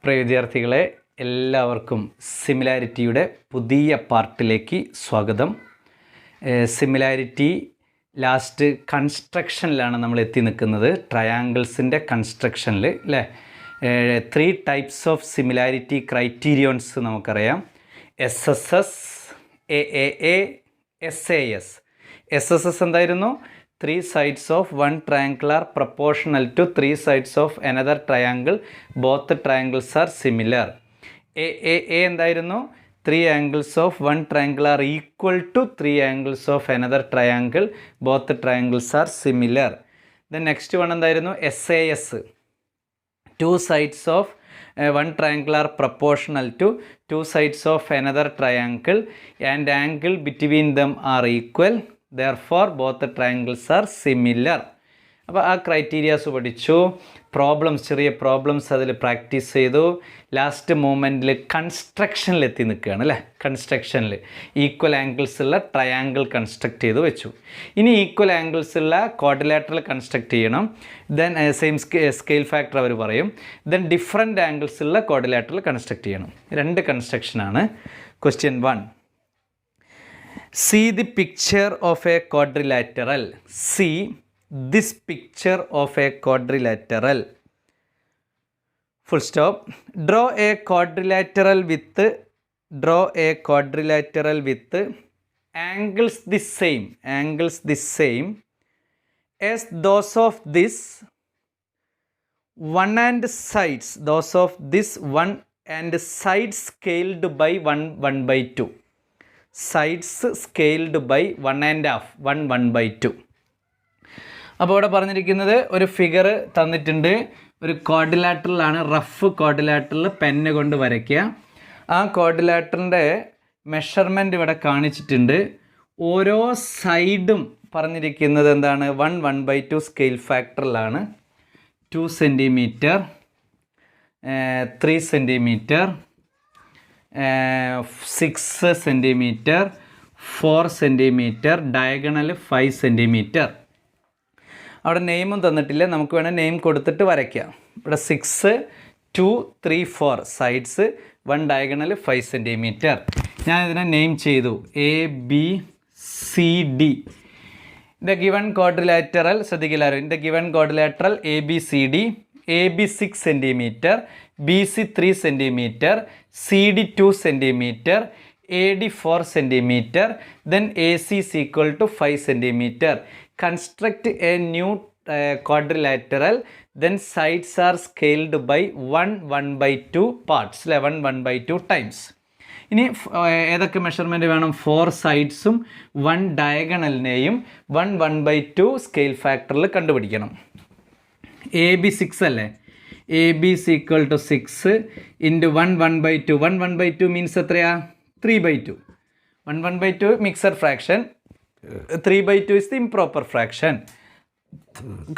പ്രിയ വിദ്യാർത്ഥികളെ, എല്ലാവർക്കും സിമിലാരിറ്റിയുടെ പുതിയ പാർട്ടിലേക്ക് സ്വാഗതം. സിമിലാരിറ്റി ലാസ്റ്റ് കൺസ്ട്രക്ഷനിലാണ് നമ്മൾ എത്തി നിൽക്കുന്നത്. ട്രയാങ്കിൾസിൻ്റെ കൺസ്ട്രക്ഷനിൽ അല്ലേ. 3 ടൈപ്സ് ഓഫ് സിമിലാരിറ്റി ക്രൈറ്റീരിയോൺസ് നമുക്കറിയാം. SSS, AAA, SAS. SSS എന്തായിരുന്നു? 3 sides of one triangle are proportional to 3 sides of another triangle. Both triangles are similar. AAA എന്തായിരുന്നു? 3 angles of one triangle are equal to 3 angles of another triangle. Both triangles are similar. Then next one എന്തായിരുന്നു? SAS. 2 sides of one triangle are proportional to 2 sides of another triangle and angle between them are equal. Therefore both the triangles are similar. അപ്പോൾ ആ criterias പഠിച്ചു. Problems, ചെറിയ problems അതിൽ practice ചെയ്തു. Last മൂമെൻറ്റിൽ കൺസ്ട്രക്ഷനിൽ എത്തി നിൽക്കുകയാണ് അല്ലേ. കൺസ്ട്രക്ഷനിൽ ഈക്വൽ ആംഗിൾസ് ഉള്ള ട്രയാങ്കിൾ കൺസ്ട്രക്ട് ചെയ്ത് വെച്ചു. ഇനി ഈക്വൽ ആംഗിൾസ് ഉള്ള ക്വാഡ്രിലാറ്ററൽ കൺസ്ട്രക്ട് ചെയ്യണം. ദെൻ സെയിം സ്കെയിൽ ഫാക്ടർ അവർ പറയും. ദെൻ ഡിഫറെൻറ്റ് ആംഗിൾസ് ഉള്ള ക്വാഡ്രിലാറ്ററൽ കൺസ്ട്രക്ട് ചെയ്യണം. 2 കൺസ്ട്രക്ഷനാണ്. Question 1. See the picture of a quadrilateral. See this picture of a quadrilateral. Full stop. Draw a quadrilateral with angles the same as those of this one and sides. Those of this one and sides scaled by 1/2. Sides scaled by 1.5 അപ്പോൾ ഇവിടെ പറഞ്ഞിരിക്കുന്നത് ഒരു figure തന്നിട്ടുണ്ട്. ഒരു ക്വാഡ്രിലാറ്ററലാണ്, rough quadrilateral pen കൊണ്ട് വരയ്ക്കുക. ആ ക്വാഡ്രിലാറ്ററിൻ്റെ measurement ഇവിടെ കാണിച്ചിട്ടുണ്ട്. ഓരോ സൈഡും പറഞ്ഞിരിക്കുന്നത് എന്താണ്? 1/2 സ്കെയിൽ ഫാക്ടറിലാണ്. 2 centimetre, 3 centimetre, 6 centimetre, 4 centimetre, diagonal 5 centimetre. അവിടെ നെയിമും തന്നിട്ടില്ല, നമുക്ക് വേണേൽ നെയിം കൊടുത്തിട്ട് വരയ്ക്കാം. ഇവിടെ 6, 2, 3, 4 സൈഡ്സ്, 1 ഡയഗണൽ 5 സെൻറ്റിമീറ്റർ. ഞാൻ ഇതിനെ നെയിം ചെയ്തു ABCD. The given quadrilateral, ശ്രദ്ധിക്കില്ലാരും, the given quadrilateral ABCD, AB 6 centimetre, BC 3 centimetre, CD 2 centimetre, AD 4 centimetre, then AC is equal to 5 centimetre. Construct a new quadrilateral, then sides are scaled by 1/2 parts, 1/2 times. ഇനി ഏതൊക്കെ measurement വേണം? 4 സൈഡ്സും 1 ഡയഗണലിനെയും 1/2 scale ഫാക്ടറിൽ കണ്ടുപിടിക്കണം. AB 6 അല്ലേ? AB is equal to 6 into 1/2. 1/2 means എത്രയാ? 3/2. 1/2 mixed fraction. 3/2 is the improper fraction.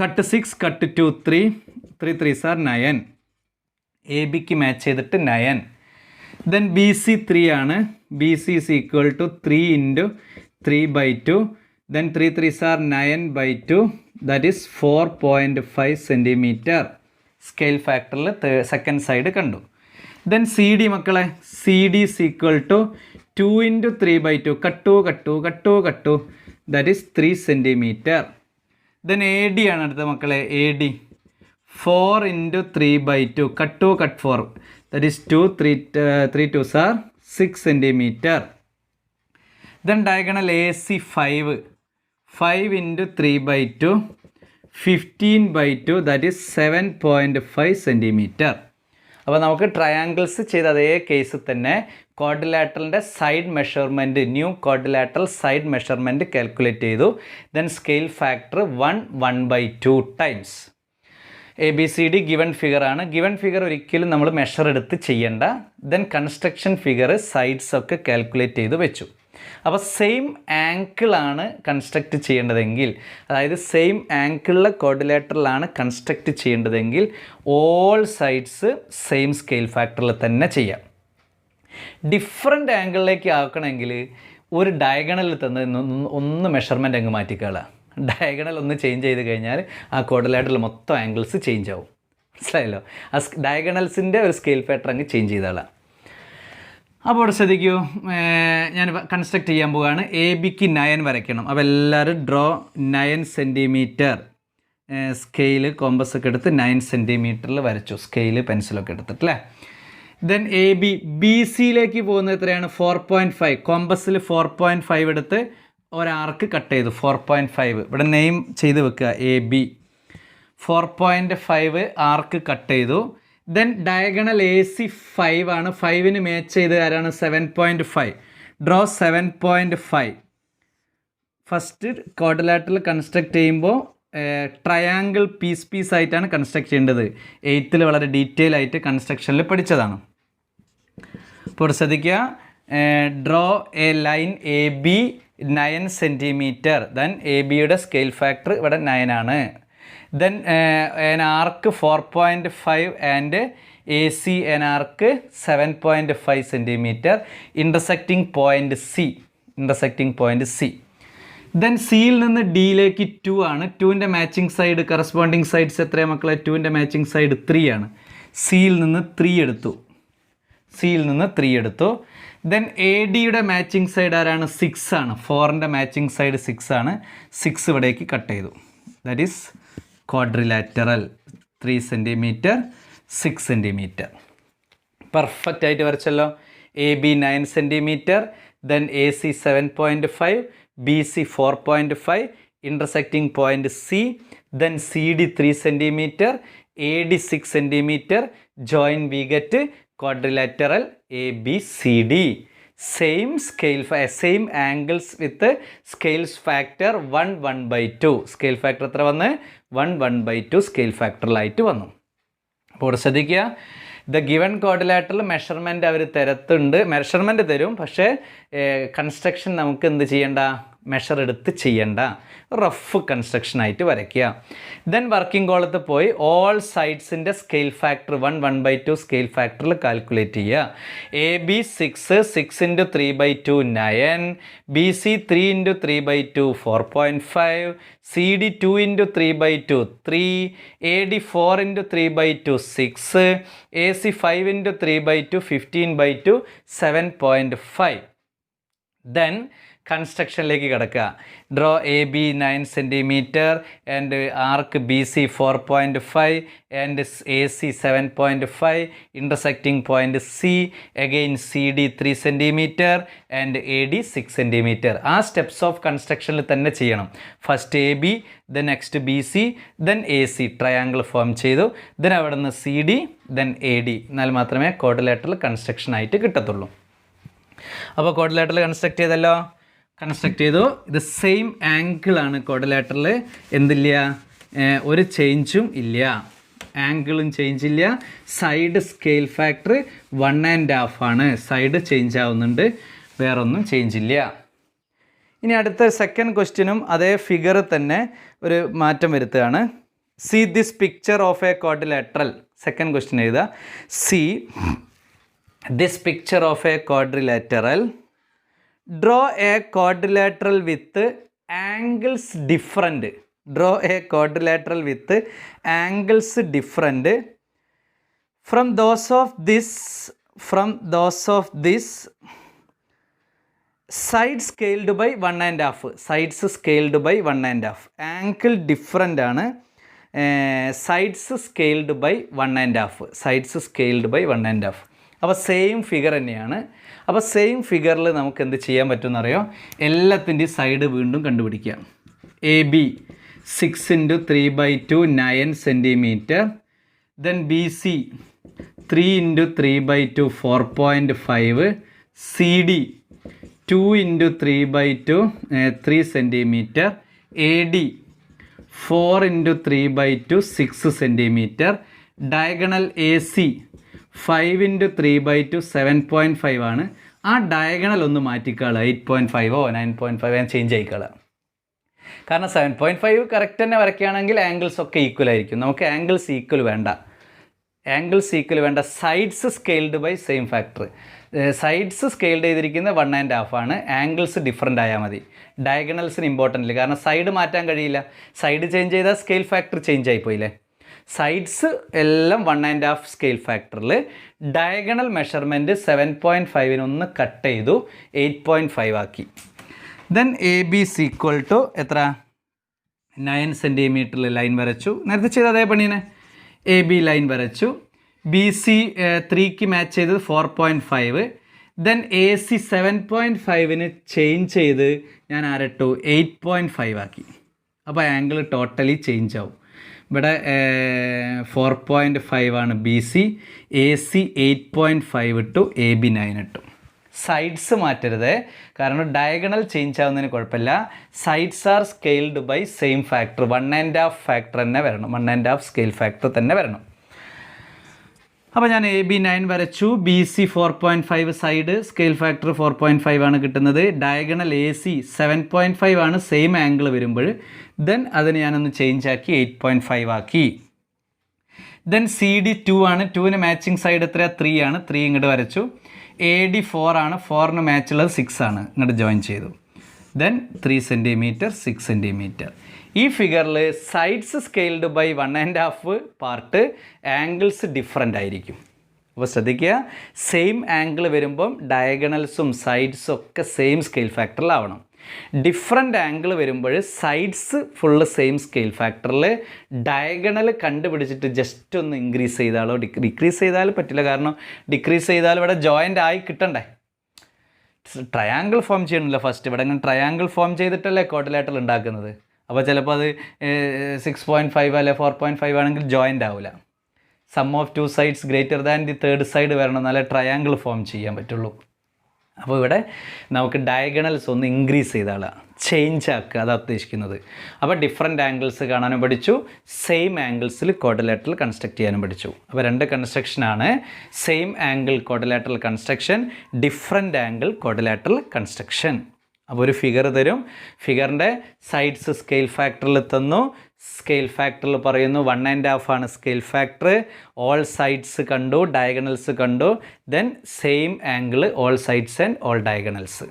Cut 6, cut 2, 3. 3 3s are 9. ABക്ക് match ചെയ്തിട്ട് 9. Then BC 3 ആണ്. BC is equal to 3 into 3/2. Then 3 3s are 9/2. That is 4.5 centimetre. Scale ഫാക്ടറിൽ second side കണ്ടു. Then CD മക്കളെ, CD is equal to 2 into 3/2. Cut. That is 3 centimetre. Then AD ആണ് അടുത്ത മക്കളെ. AD 4 into 3/2. Cut 4. That is 2, 3 2s are 6 centimetre. Then diagonal AC 5 into 3/2. 15/2. That is 7.5 centimetre. അപ്പോൾ നമുക്ക് triangles ചെയ്ത അതേ കേസിൽ തന്നെ ക്വാഡ്രിലാറ്ററലിൻ്റെ side measurement, new quadrilateral side measurement calculate ചെയ്തു. Then scale factor 1/2 times. ABCD given figure ആണ്. ഗിവൺ ഫിഗർ ഒരിക്കലും നമ്മൾ മെഷർ എടുത്ത് ചെയ്യേണ്ട. ദെൻ കൺസ്ട്രക്ഷൻ ഫിഗർ സൈഡ്സ് ഒക്കെ കാൽക്കുലേറ്റ് ചെയ്ത് വെച്ചു. അപ്പോൾ സെയിം ആംഗിളാണ് കൺസ്ട്രക്റ്റ് ചെയ്യേണ്ടതെങ്കിൽ, അതായത് സെയിം ആംഗിളിലെ ക്വാഡ്രിലാറ്ററലാണ് കൺസ്ട്രക്റ്റ് ചെയ്യേണ്ടതെങ്കിൽ ഓൾ സൈഡ്സ് സെയിം സ്കെയിൽ ഫാക്ടറിൽ തന്നെ ചെയ്യാം. ഡിഫറെൻ്റ് ആംഗിളിലേക്ക് ആക്കണമെങ്കിൽ ഒരു ഡയഗണലിൽ തന്നെ ഒന്ന് മെഷർമെൻറ്റ് അങ്ങ് മാറ്റിക്കളാം. ഡയഗണൽ ഒന്ന് ചേഞ്ച് ചെയ്ത് കഴിഞ്ഞാൽ ആ ക്വാഡ്രിലാറ്ററൽ മൊത്തം ആംഗിൾസ് ചേഞ്ച് ആവും. മനസ്സിലായല്ലോ? ആ ഡയഗണൽസിൻ്റെ ഒരു സ്കെയിൽ ഫാക്ടർ അങ്ങ് ചേഞ്ച് ചെയ്തോളാം. അപ്പോൾ ഇവിടെ ശ്രദ്ധിക്കൂ, ഞാൻ കൺസ്ട്രക്ട് ചെയ്യാൻ പോവുകയാണ്. എ ബിക്ക് 9 വരയ്ക്കണം. അപ്പോൾ എല്ലാവരും ഡ്രോ 9 സെൻറ്റിമീറ്റർ സ്കെയിൽ കോമ്പസ് ഒക്കെ എടുത്ത് 9 സെൻറ്റിമീറ്ററിൽ വരച്ചു, സ്കെയിൽ പെൻസിലൊക്കെ എടുത്തിട്ട് അല്ലേ. ദെൻ എ ബി സിയിലേക്ക് പോകുന്നത് എത്രയാണ്? 4.5. കോമ്പസിൽ 4.5 എടുത്ത് ഒരാർക്ക് കട്ട് ചെയ്തു. 4.5 ഇവിടെ നെയിം ചെയ്ത് വെക്കുക. എ ബി 4.5 ആർക്ക് കട്ട് ചെയ്തു. ദെൻ ഡയഗണൽ എ സി 5 ആണ്. 5ന് മാച്ച് ചെയ്ത് ആരാണ്? 7.5. ഡ്രോ 7.5. ഫസ്റ്റ് ക്വാഡ്രിലാറ്ററൽ കൺസ്ട്രക്ട് ചെയ്യുമ്പോൾ ട്രയാങ്കിൾ പീസ് ആയിട്ടാണ് കൺസ്ട്രക്ട് ചെയ്യേണ്ടത്. 8ൽ വളരെ ഡീറ്റെയിൽ ആയിട്ട് കൺസ്ട്രക്ഷനിൽ പഠിച്ചതാണ്. ഇപ്പോൾ ശ്രദ്ധിക്കുക, draw A line A B 9 centimetre. Then A ബിയുടെ സ്കെയിൽ ഫാക്ടർ ഇവിടെ 9 ആണ്. Then an arc 4.5 and AC an arc 7.5 centimetre. Intersecting point C. Then സിയിൽ നിന്ന് ഡിയിലേക്ക് 2 ആണ്. 2ൻ്റെ മാച്ചിങ് സൈഡ് കറസ്പോണ്ടിങ് സൈഡ്സ് എത്രയാണ് മക്കളെ? 2ൻ്റെ മാച്ചിങ് സൈഡ് 3 ആണ്. സിയിൽ നിന്ന് 3 എടുത്തു. ദെൻ എ ഡിയുടെ മാച്ചിങ് സൈഡ് ആരാണ്? 6 ആണ്. 4ൻ്റെ മാച്ചിങ് സൈഡ് 6 ആണ്. 6 ഇവിടേക്ക് കട്ട് ചെയ്തു. That is quadrilateral 3 centimetre 6 centimetre. Perfect ആയിട്ട് വരച്ചല്ലോ. A B 9 centimetre, then A C 7.5, B C 4.5, intersecting point C, then C D 3 centimetre, A D 6 centimetre. Join we get quadrilateral A B C D. Same angles with scales factor 1/2. Scale factor എത്ര വന്ന്? 1/2 scale ഫാക്ടറിലായിട്ട് വന്നു. അപ്പോൾ ശ്രദ്ധിക്കുക, the given quadrilateral measurement അവർ measurement തരും. പക്ഷേ construction നമുക്ക് എന്ത് ചെയ്യണ്ട? മെഷർ എടുത്ത് ചെയ്യണ്ട, റഫ് കൺസ്ട്രക്ഷനായിട്ട് വരയ്ക്കുക. ദെൻ വർക്കിംഗ് കോളത്ത് പോയി ഓൾ സൈഡ്സിൻ്റെ സ്കെയിൽ ഫാക്ടർ 1/2 സ്കെയിൽ ഫാക്ടറിൽ കാൽക്കുലേറ്റ് ചെയ്യുക. A B 6, 6 × 3/2 9, B C 3 × 3/2 4.5, C D 2 × 3/2 3, A D 4 × 3/2 6, A C 5 × 3/2 15/2 7.5. Then കൺസ്ട്രക്ഷനിലേക്ക് കിടക്കുക. Draw A B 9 centimetre and arc B C 4.5 and A C 7.5, intersecting point C, again C D 3 centimetre and A D 6 centimetre. ആ steps of കൺസ്ട്രക്ഷനിൽ തന്നെ ചെയ്യണം. First A B, then next B C, then A C triangle form ചെയ്തു. Then അവിടെ നിന്ന് C D, then A D. എന്നാൽ മാത്രമേ quadrilateral construction ആയിട്ട് കിട്ടത്തുള്ളൂ. അപ്പോൾ ക്വാഡ്രിലാറ്ററൽ കൺസ്ട്രക്ട് ചെയ്തു. ഇത് സെയിം ആംഗിളാണ് ക്വാഡ്രിലാറ്ററൽ. എന്തില്ല? ഒരു ചേഞ്ചും ഇല്ല, ആംഗിളും ചേഞ്ച് ഇല്ല. സൈഡ് സ്കെയിൽ ഫാക്ടർ 1.5 ആണ്. സൈഡ് ചേഞ്ച് ആവുന്നുണ്ട്, വേറൊന്നും ചേഞ്ച് ഇല്ല. ഇനി അടുത്ത സെക്കൻഡ് ക്വസ്റ്റ്യനും അതേ ഫിഗർ തന്നെ ഒരു മാറ്റം വരുത്തുകയാണ്. See this picture of a quadrilateral. Second question എഴുതുക. See this picture of a quadrilateral. Draw a quadrilateral with angles different. Draw a quadrilateral with angles different from those of this side scaled by 1.5. Sides scaled by 1.5. Angle different ആണ്. Sides scaled by 1.5. Sides scaled by 1.5. അപ്പോൾ same figure തന്നെയാണ്. അപ്പോൾ same ഫിഗറിൽ നമുക്ക് എന്ത് ചെയ്യാൻ പറ്റുമെന്നറിയോ? എല്ലാത്തിൻ്റെയും side വീണ്ടും കണ്ടുപിടിക്കുക. A B 6 × 3/2 9 centimetre. Then B C 3 × 3/2 4.5. C D 2 × 3/2 3 centimetre. A D 4 × 3/2 6 centimetre. Diagonal A C 5 × 3/2 7.5 ആണ്. ആ ഡയഗണൽ ഒന്ന് മാറ്റിക്കള. 8.5 9.5 ചേഞ്ച് ആയിക്കള. കാരണം 7.5 കറക്റ്റ് തന്നെ വരയ്ക്കുകയാണെങ്കിൽ ആംഗിൾസ് ഒക്കെ ഈക്വൽ ആയിരിക്കും. നമുക്ക് ആംഗിൾസ് ഈക്വൽ വേണ്ട. Sides scaled by same factor. Sides scaled ചെയ്തിരിക്കുന്നത് 1.5 ആണ്. ആംഗിൾസ് ഡിഫറൻ്റ് ആയാൽ മതി. ഡയഗണൽസിന് ഇമ്പോർട്ടൻ്റ് ഇല്ല, കാരണം സൈഡ് മാറ്റാൻ കഴിയില്ല. സൈഡ് ചേഞ്ച് ചെയ്താൽ സ്കെയിൽ ഫാക്ടർ ചേഞ്ച് ആയിപ്പോയില്ലേ. സൈഡ്സ് എല്ലാം 1.5 സ്കെയിൽ ഫാക്ടറിൽ. ഡയഗണൽ മെഷർമെൻറ്റ് 7.5 ഒന്ന് കട്ട് ചെയ്തു 8.5 ആക്കി. Then A B C equal to എത്ര 9 സെൻറ്റിമീറ്ററിൽ ലൈൻ വരച്ചു. നേരത്തെ ചെയ്ത അതേ പണീനെ എ ബി ലൈൻ വരച്ചു. ബി സി 3ക്ക് മാച്ച് ചെയ്തത് 4.5. ദെൻ എ സി 7.5 ചേഞ്ച് ചെയ്ത് ഞാൻ ആരട്ടു 8.5 ആക്കി. അപ്പോൾ ആംഗിൾ ടോട്ടലി ചേഞ്ച് ആവും. ഇവിടെ 4.5 ആണ് ബി സി, എ സി 8.5 ഇട്ടു, എ ബി 9 ഇട്ടു. സൈഡ്സ് മാറ്റരുത്, കാരണം ഡയഗണൽ ചേഞ്ച് ആവുന്നതിന് കുഴപ്പമില്ല. Sides are scaled by same factor, 1.5 factor തന്നെ വരണം, 1.5 സ്കെയിൽ ഫാക്ടർ തന്നെ വരണം. അപ്പോൾ ഞാൻ എ ബി 9 വരച്ചു. B C 4.5 side, scale factor 4.5 ആണ് കിട്ടുന്നത്. ഡയഗണൽ എ സി 7.5 ആണ് സെയിം ആംഗിൾ വരുമ്പോൾ. ദെൻ അതിന് ഞാനൊന്ന് ചേഞ്ച് ആക്കി 8.5 ആക്കി. ദെൻ സി ഡി 2 ആണ്, 2ന് മാച്ചിങ് സൈഡ് എത്രയാണ് 3 ആണ്, 3 ഇങ്ങോട്ട് വരച്ചു. എ ഡി 4 ആണ്, 4ന് മാച്ചുള്ളത് 6 ആണ്, ഇങ്ങോട്ട് ജോയിൻ ചെയ്തു. Then 3 centimetre 6 centimetre. ഈ ഫിഗറിൽ sides scaled by 1.5 part, angles different ആയിരിക്കും. അപ്പോൾ ശ്രദ്ധിക്കുക, സെയിം ആംഗിൾ വരുമ്പം ഡയഗണൽസും സൈഡ്സും ഒക്കെ സെയിം സ്കെയിൽ ഫാക്ടറിലാവണം. ഡിഫറെൻ്റ് ആംഗിൾ വരുമ്പോൾ സൈഡ്സ് ഫുള്ള് സെയിം സ്കെയിൽ ഫാക്ടറിൽ, ഡയഗണൽ കണ്ടുപിടിച്ചിട്ട് ജസ്റ്റ് ഒന്ന് ഇൻക്രീസ് ചെയ്താലോ ഡിക്രീസ് ചെയ്താലും പറ്റില്ല, കാരണം ഡിക്രീസ് ചെയ്താൽ ഇവിടെ ജോയിൻ്റ് ആയി കിട്ടണ്ടേ. ട്രയാങ്കിൾ ഫോം ചെയ്യണമല്ലോ ഫസ്റ്റ്. ഇവിടെ ഇങ്ങനെ ട്രയാങ്കിൾ ഫോം ചെയ്തിട്ടല്ലേ ക്വാഡ്രിലാറ്ററൽ ഉണ്ടാക്കുന്നത്. അപ്പോൾ ചിലപ്പോൾ അത് 6.5 അല്ലെ 4.5 ആണെങ്കിൽ ജോയിൻ്റ് ആവില്ല. Sum of 2 sides greater than the third side വരണം, എന്നാലേ ട്രയാങ്കിൾ ഫോം ചെയ്യാൻ പറ്റുള്ളൂ. അപ്പോൾ ഇവിടെ നമുക്ക് ഡയഗണൽസ് ഒന്ന് ഇൻക്രീസ് ചെയ്താളാണ്, ചേഞ്ച് ആക്കുക, അതാണ് ഉദ്ദേശിക്കുന്നത്. അപ്പോൾ ഡിഫറെൻറ്റ് ആംഗിൾസ് കാണാനും പഠിച്ചു, സെയിം ആംഗിൾസിൽ ക്വാഡ്രിലാറ്ററൽ കൺസ്ട്രക്ട് ചെയ്യാനും പഠിച്ചു. അപ്പോൾ 2 കൺസ്ട്രക്ഷനാണ്: same angle quadrilateral construction, different angle quadrilateral construction. അപ്പോൾ ഒരു ഫിഗർ തരും, ഫിഗറിൻ്റെ സൈഡ്സ് സ്കെയിൽ ഫാക്ടറിൽ തന്നു. സ്കെയിൽ ഫാക്ടറിൽ പറയുന്നു 1.5 ആണ് സ്കെയിൽ ഫാക്ടർ. ഓൾ സൈഡ്സ് കണ്ടു, ഡയഗണൽസ് കണ്ടു. Then same angle all sides and all diagonals.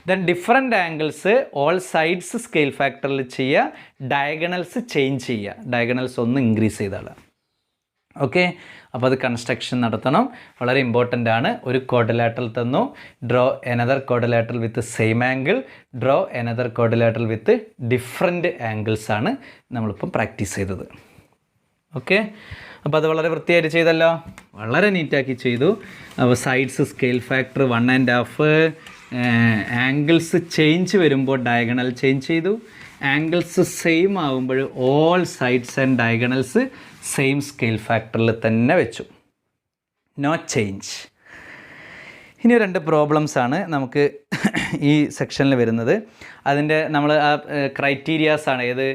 Then different angles all sides scale ഫാക്ടറിൽ ചെയ്യുക, ഡയഗണൽസ് ചേഞ്ച് ചെയ്യുക, ഡയഗണൽസ് ഒന്ന് ഇൻക്രീസ് ചെയ്താൽ. ഓക്കെ, അപ്പോൾ അത് കൺസ്ട്രക്ഷൻ നടത്തണം, വളരെ ഇമ്പോർട്ടൻ്റ് ആണ്. ഒരു ക്വാഡ്രിലാറ്ററൽ തന്നു, draw another quadrilateral with same angle, draw another quadrilateral with different angles ആണ് നമ്മളിപ്പം പ്രാക്ടീസ് ചെയ്തത്. ഓക്കെ, അപ്പോൾ അത് വളരെ വൃത്തിയായിട്ട് ചെയ്തല്ലോ, വളരെ നീറ്റാക്കി ചെയ്തു. അപ്പോൾ sides scale factor 1.5, angles change വരുമ്പോൾ ഡയഗണൽ ചേഞ്ച് ചെയ്തു. ആംഗിൾസ് സെയിം ആകുമ്പോൾ all sides and diagonals same scale ഫാക്ടറിൽ തന്നെ വെച്ചു, നോ ചേഞ്ച്. ഇനി 2 പ്രോബ്ലംസ് ആണ് നമുക്ക് ഈ സെക്ഷനിൽ വരുന്നത്. അതിൻ്റെ നമ്മൾ ആ ക്രൈറ്റീരിയാസ് ആണ് ഏത്: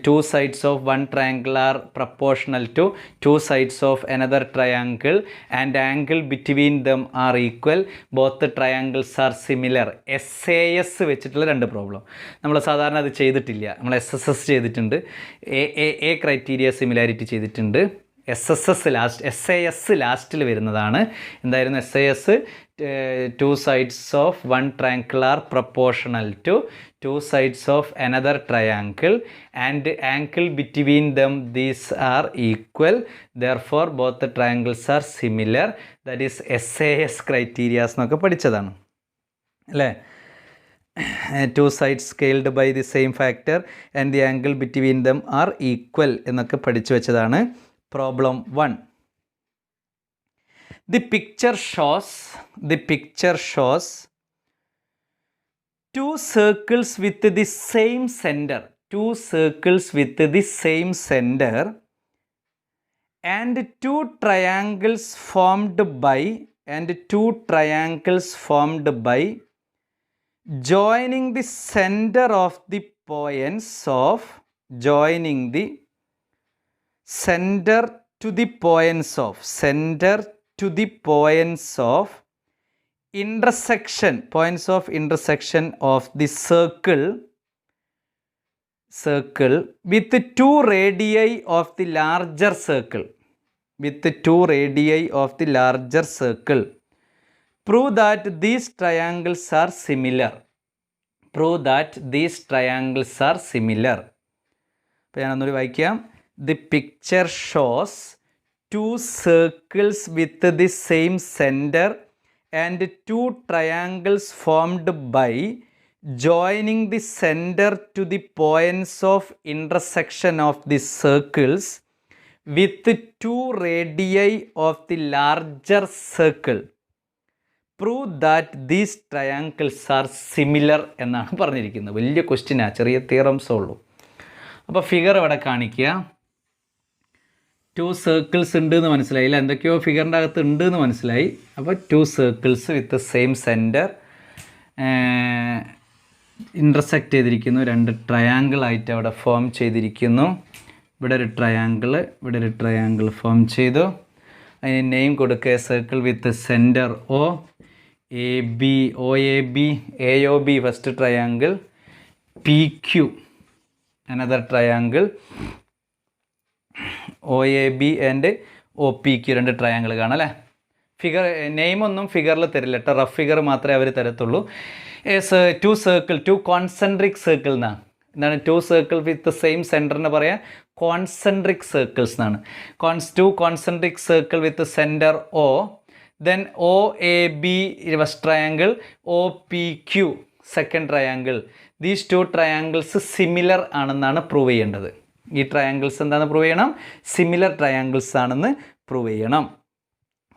2 sides of one triangle are proportional to 2 sides of another triangle and angle between them are equal, both the triangles are similar. SAS വെച്ചിട്ടുള്ള 2 പ്രോബ്ലം. നമ്മൾ സാധാരണ അത് ചെയ്തിട്ടില്ല, നമ്മൾ SSS ചെയ്തിട്ടുണ്ട്, എ ക്രൈറ്റീരിയ സിമിലാരിറ്റി ചെയ്തിട്ടുണ്ട്. SAS ലാസ്റ്റിൽ വരുന്നതാണ്. എന്തായിരുന്നു SAS? 2 sides of one triangle are proportional to 2 sides of another triangle and angle between them these are equal, therefore both the triangles are similar. That is SAS criteria എന്നൊക്കെ പഠിച്ചതാണ് അല്ലേ. 2 sides scaled by the same factor and the angle between them are equal എന്നൊക്കെ പഠിച്ചു വെച്ചതാണ്. Problem 1. The picture shows 2 circles with the same center, 2 circles with the same center and 2 triangles formed by joining the center of the points of center to the points of intersection of the circle with 2 radii of the larger circle, prove that these triangles are similar. അപ്പോൾ ഞാനൊന്നൊരു വായിക്കാം. the picture shows two circles with the same center and two triangles formed by joining the center to the points of intersection of the circles with two radii of the larger circle. Prove that these triangles are similar എന്നാണ് പറഞ്ഞിരിക്കുന്നത്. വലിയ ക്വസ്റ്റ്യനാണ്, ചെറിയ തിയറംസേ ഉള്ളൂ. അപ്പോൾ figure ഇവിടെ കാണിക്കുക. 2 circles ഉണ്ട് എന്ന് മനസ്സിലായി അല്ല, എന്തൊക്കെയോ ഫിഗറിൻ്റെ അകത്ത് ഉണ്ട് എന്ന് മനസ്സിലായി. അപ്പോൾ 2 circles with same centre intersect ചെയ്തിരിക്കുന്നു. 2 ട്രയാങ്കിൾ ആയിട്ട് അവിടെ ഫോം ചെയ്തിരിക്കുന്നു. ഇവിടെ ഒരു ട്രയാങ്കിൾ, ഇവിടെ ഒരു ട്രയാങ്കിൾ ഫോം ചെയ്തു. അതിന് നെയിം കൊടുക്കുക circle with centre O A B, O A B, A O B first triangle, P Q another triangle, O A B and O P Q 2 triangle കാണാം അല്ലേ. ഫിഗർ നെയിമൊന്നും ഫിഗറിൽ തരില്ല കേട്ടോ, റഫ് ഫിഗർ മാത്രമേ അവർ തരത്തുള്ളൂ. 2 circle, 2 concentric circle എന്നാണ്. എന്താണ് 2 circle with same സെൻറ്ററിന് പറയാം concentric circles എന്നാണ്. 2 concentric circle with centre O, then OAB first triangle, OPQ second triangle. These 2 triangles similar ആണെന്നാണ് പ്രൂവ് ചെയ്യേണ്ടത്. ഈ ട്രയാങ്കിൾസ് എന്താണെന്ന് പ്രൂവ് ചെയ്യണം, സിമിലർ ട്രയാങ്കിൾസ് ആണെന്ന് പ്രൂവ് ചെയ്യണം.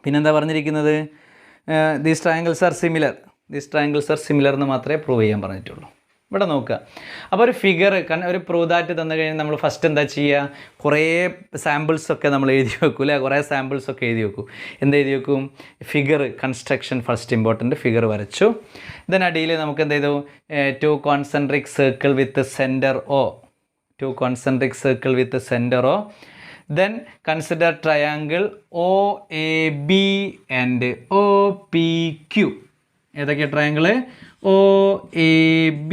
പിന്നെന്താ പറഞ്ഞിരിക്കുന്നത്, these triangles are similar, these triangles are similar എന്ന് മാത്രമേ പ്രൂവ് ചെയ്യാൻ പറഞ്ഞിട്ടുള്ളൂ. ഇവിടെ നോക്കുക. അപ്പോൾ ഒരു ഫിഗർ ഒരു പ്രൂവ് ദാറ്റ് തന്നു കഴിഞ്ഞാൽ നമ്മൾ ഫസ്റ്റ് എന്താ ചെയ്യുക, കുറേ സാമ്പിൾസൊക്കെ നമ്മൾ എഴുതി വെക്കും അല്ലേ, കുറേ സാമ്പിൾസൊക്കെ എഴുതി വെക്കും. എന്ത് എഴുതി വെക്കും, figure construction first important, figure വരച്ചു. ഇതിനടിയിൽ നമുക്ക് എന്ത് ചെയ്തു, 2 concentric circle with centre O, 2 concentric circle with centre O. Then consider triangle OAB and OPQ. ഏതൊക്കെ ട്രയാങ്കിൾ, OAB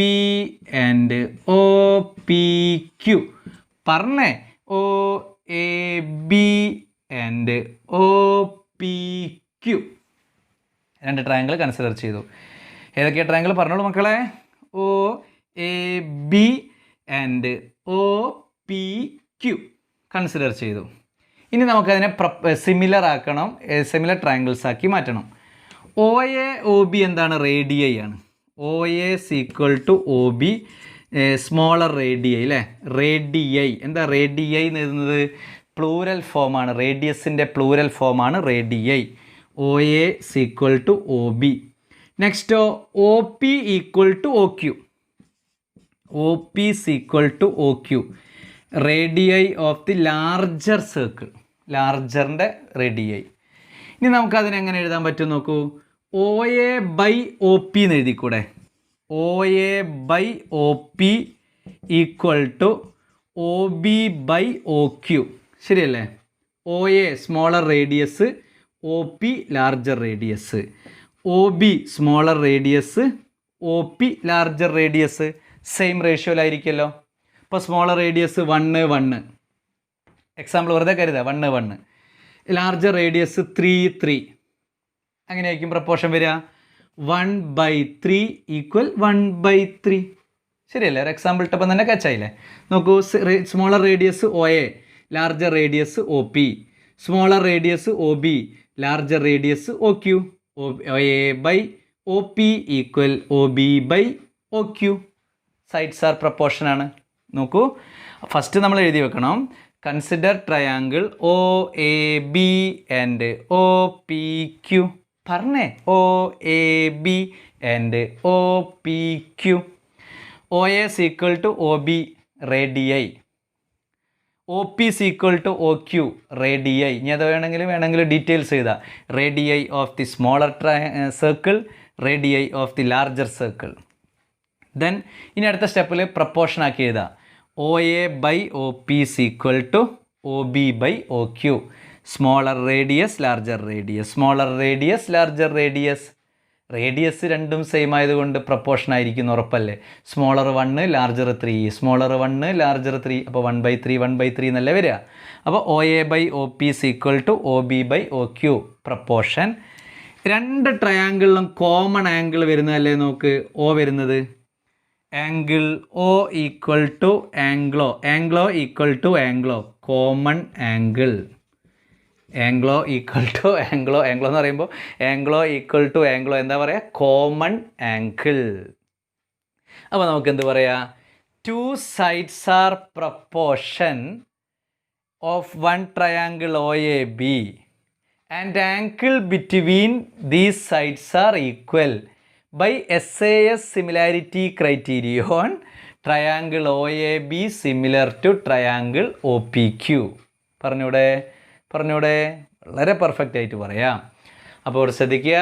and OPQ. പറഞ്ഞേ, OAB and OPQ 2 triangle consider ചെയ്തു. ഏതൊക്കെ ട്രയാങ്കിൾ പറഞ്ഞോളൂ മക്കളെ, OAB and OPQ കൺസിഡർ ചെയ്തു. ഇനി നമുക്കതിനെ സിമിലർ ആക്കണം, സിമിലർ ട്രയാങ്കിൾസ് ആക്കി മാറ്റണം. OAOB എന്താണ്, റേഡിയൈ ആണ്. OA equal to OB smaller radii അല്ലേ. റേഡിയൈ എന്താ, റേഡിയൈ എന്ന് എഴുതുന്നത് പ്ലൂരൽ ഫോമാണ്, റേഡിയസിൻ്റെ പ്ലൂരൽ ഫോമാണ് radii. OA equal to OB. നെക്സ്റ്റോ OP equal to OQ, OP equal to OQ radii of the larger circle, ലാർജറിൻ്റെ റേഡിയൈ. ഇനി നമുക്കതിനെങ്ങനെ എഴുതാൻ പറ്റും നോക്കൂ, OA ബൈ OP എന്ന് എഴുതിക്കൂടെ. OA by OP equal to OB by OQ ശരിയല്ലേ. OA smaller radius, OP larger radius, OB smaller radius, OP larger radius same റേഷ്യോയിലായിരിക്കുമല്ലോ. ഇപ്പോൾ സ്മോളർ റേഡിയസ് 1 1, എക്സാമ്പിൾ വെറുതെ കരുതാം, 1 1. Larger radius 3 3. അങ്ങനെയായിരിക്കും പ്രപ്പോർഷൻ വരിക. 1/3 ഈക്വൽ 1/3 ശരിയല്ലേ. ഒരു എക്സാമ്പിൾ ഇട്ടപ്പം തന്നെ കച്ചായില്ലേ. നോക്കൂ, smaller radius OA, larger radius OP, smaller radius OB, larger radius OQ. OA by OP equal OB by OQ. Sides are proportion ആണ്. നോക്കൂ, ഫസ്റ്റ് നമ്മൾ എഴുതി വെക്കണം, consider triangle OAB and OPQ. പറഞ്ഞേ, OAB and OPQ. OA equal to OB radii, OP equal to OQ radii. ഇനി അത് വേണമെങ്കിൽ details ചെയ്താൽ radii of the smaller circle, radii of the larger circle. Then ഇനി അടുത്ത സ്റ്റെപ്പിൽ പ്രപ്പോർഷൻ ആക്കി എഴുതാം. OA by OP equal to OB by OQ. Smaller radius, larger radius, smaller radius, larger radius. Radius രണ്ടും സെയിം ആയതുകൊണ്ട് proportion ആയിരിക്കും ഉറപ്പല്ലേ. Smaller 1 larger 3, smaller 1 larger 3, അപ്പോൾ 1/3 1/3 എന്നല്ലേ വരിക. അപ്പോൾ OA by OP equal to OB by OQ proportion. 2 ട്രയാങ്കിളിലും common angle വരുന്നതല്ലേ നോക്ക്, O വരുന്നത്. Angle O equal to angle O, Anglo equal to angle O, common angle. Angle O equal to angle O, angle O എന്ന് പറയുമ്പോൾ ആംഗ്ലോ ഈക്വൽ ടു ആംഗ്ലോ എന്താ പറയുക, common angle. അപ്പോൾ നമുക്ക് എന്ത് പറയാം, two sides are proportion of one triangle O A B and angle between these sides are equal by SAS similarity criterion triangle O A B similar to triangle O P Q. പറഞ്ഞൂടെ, വളരെ perfect ആയിട്ട് പറയാം. അപ്പോൾ ശ്രദ്ധിക്കുക,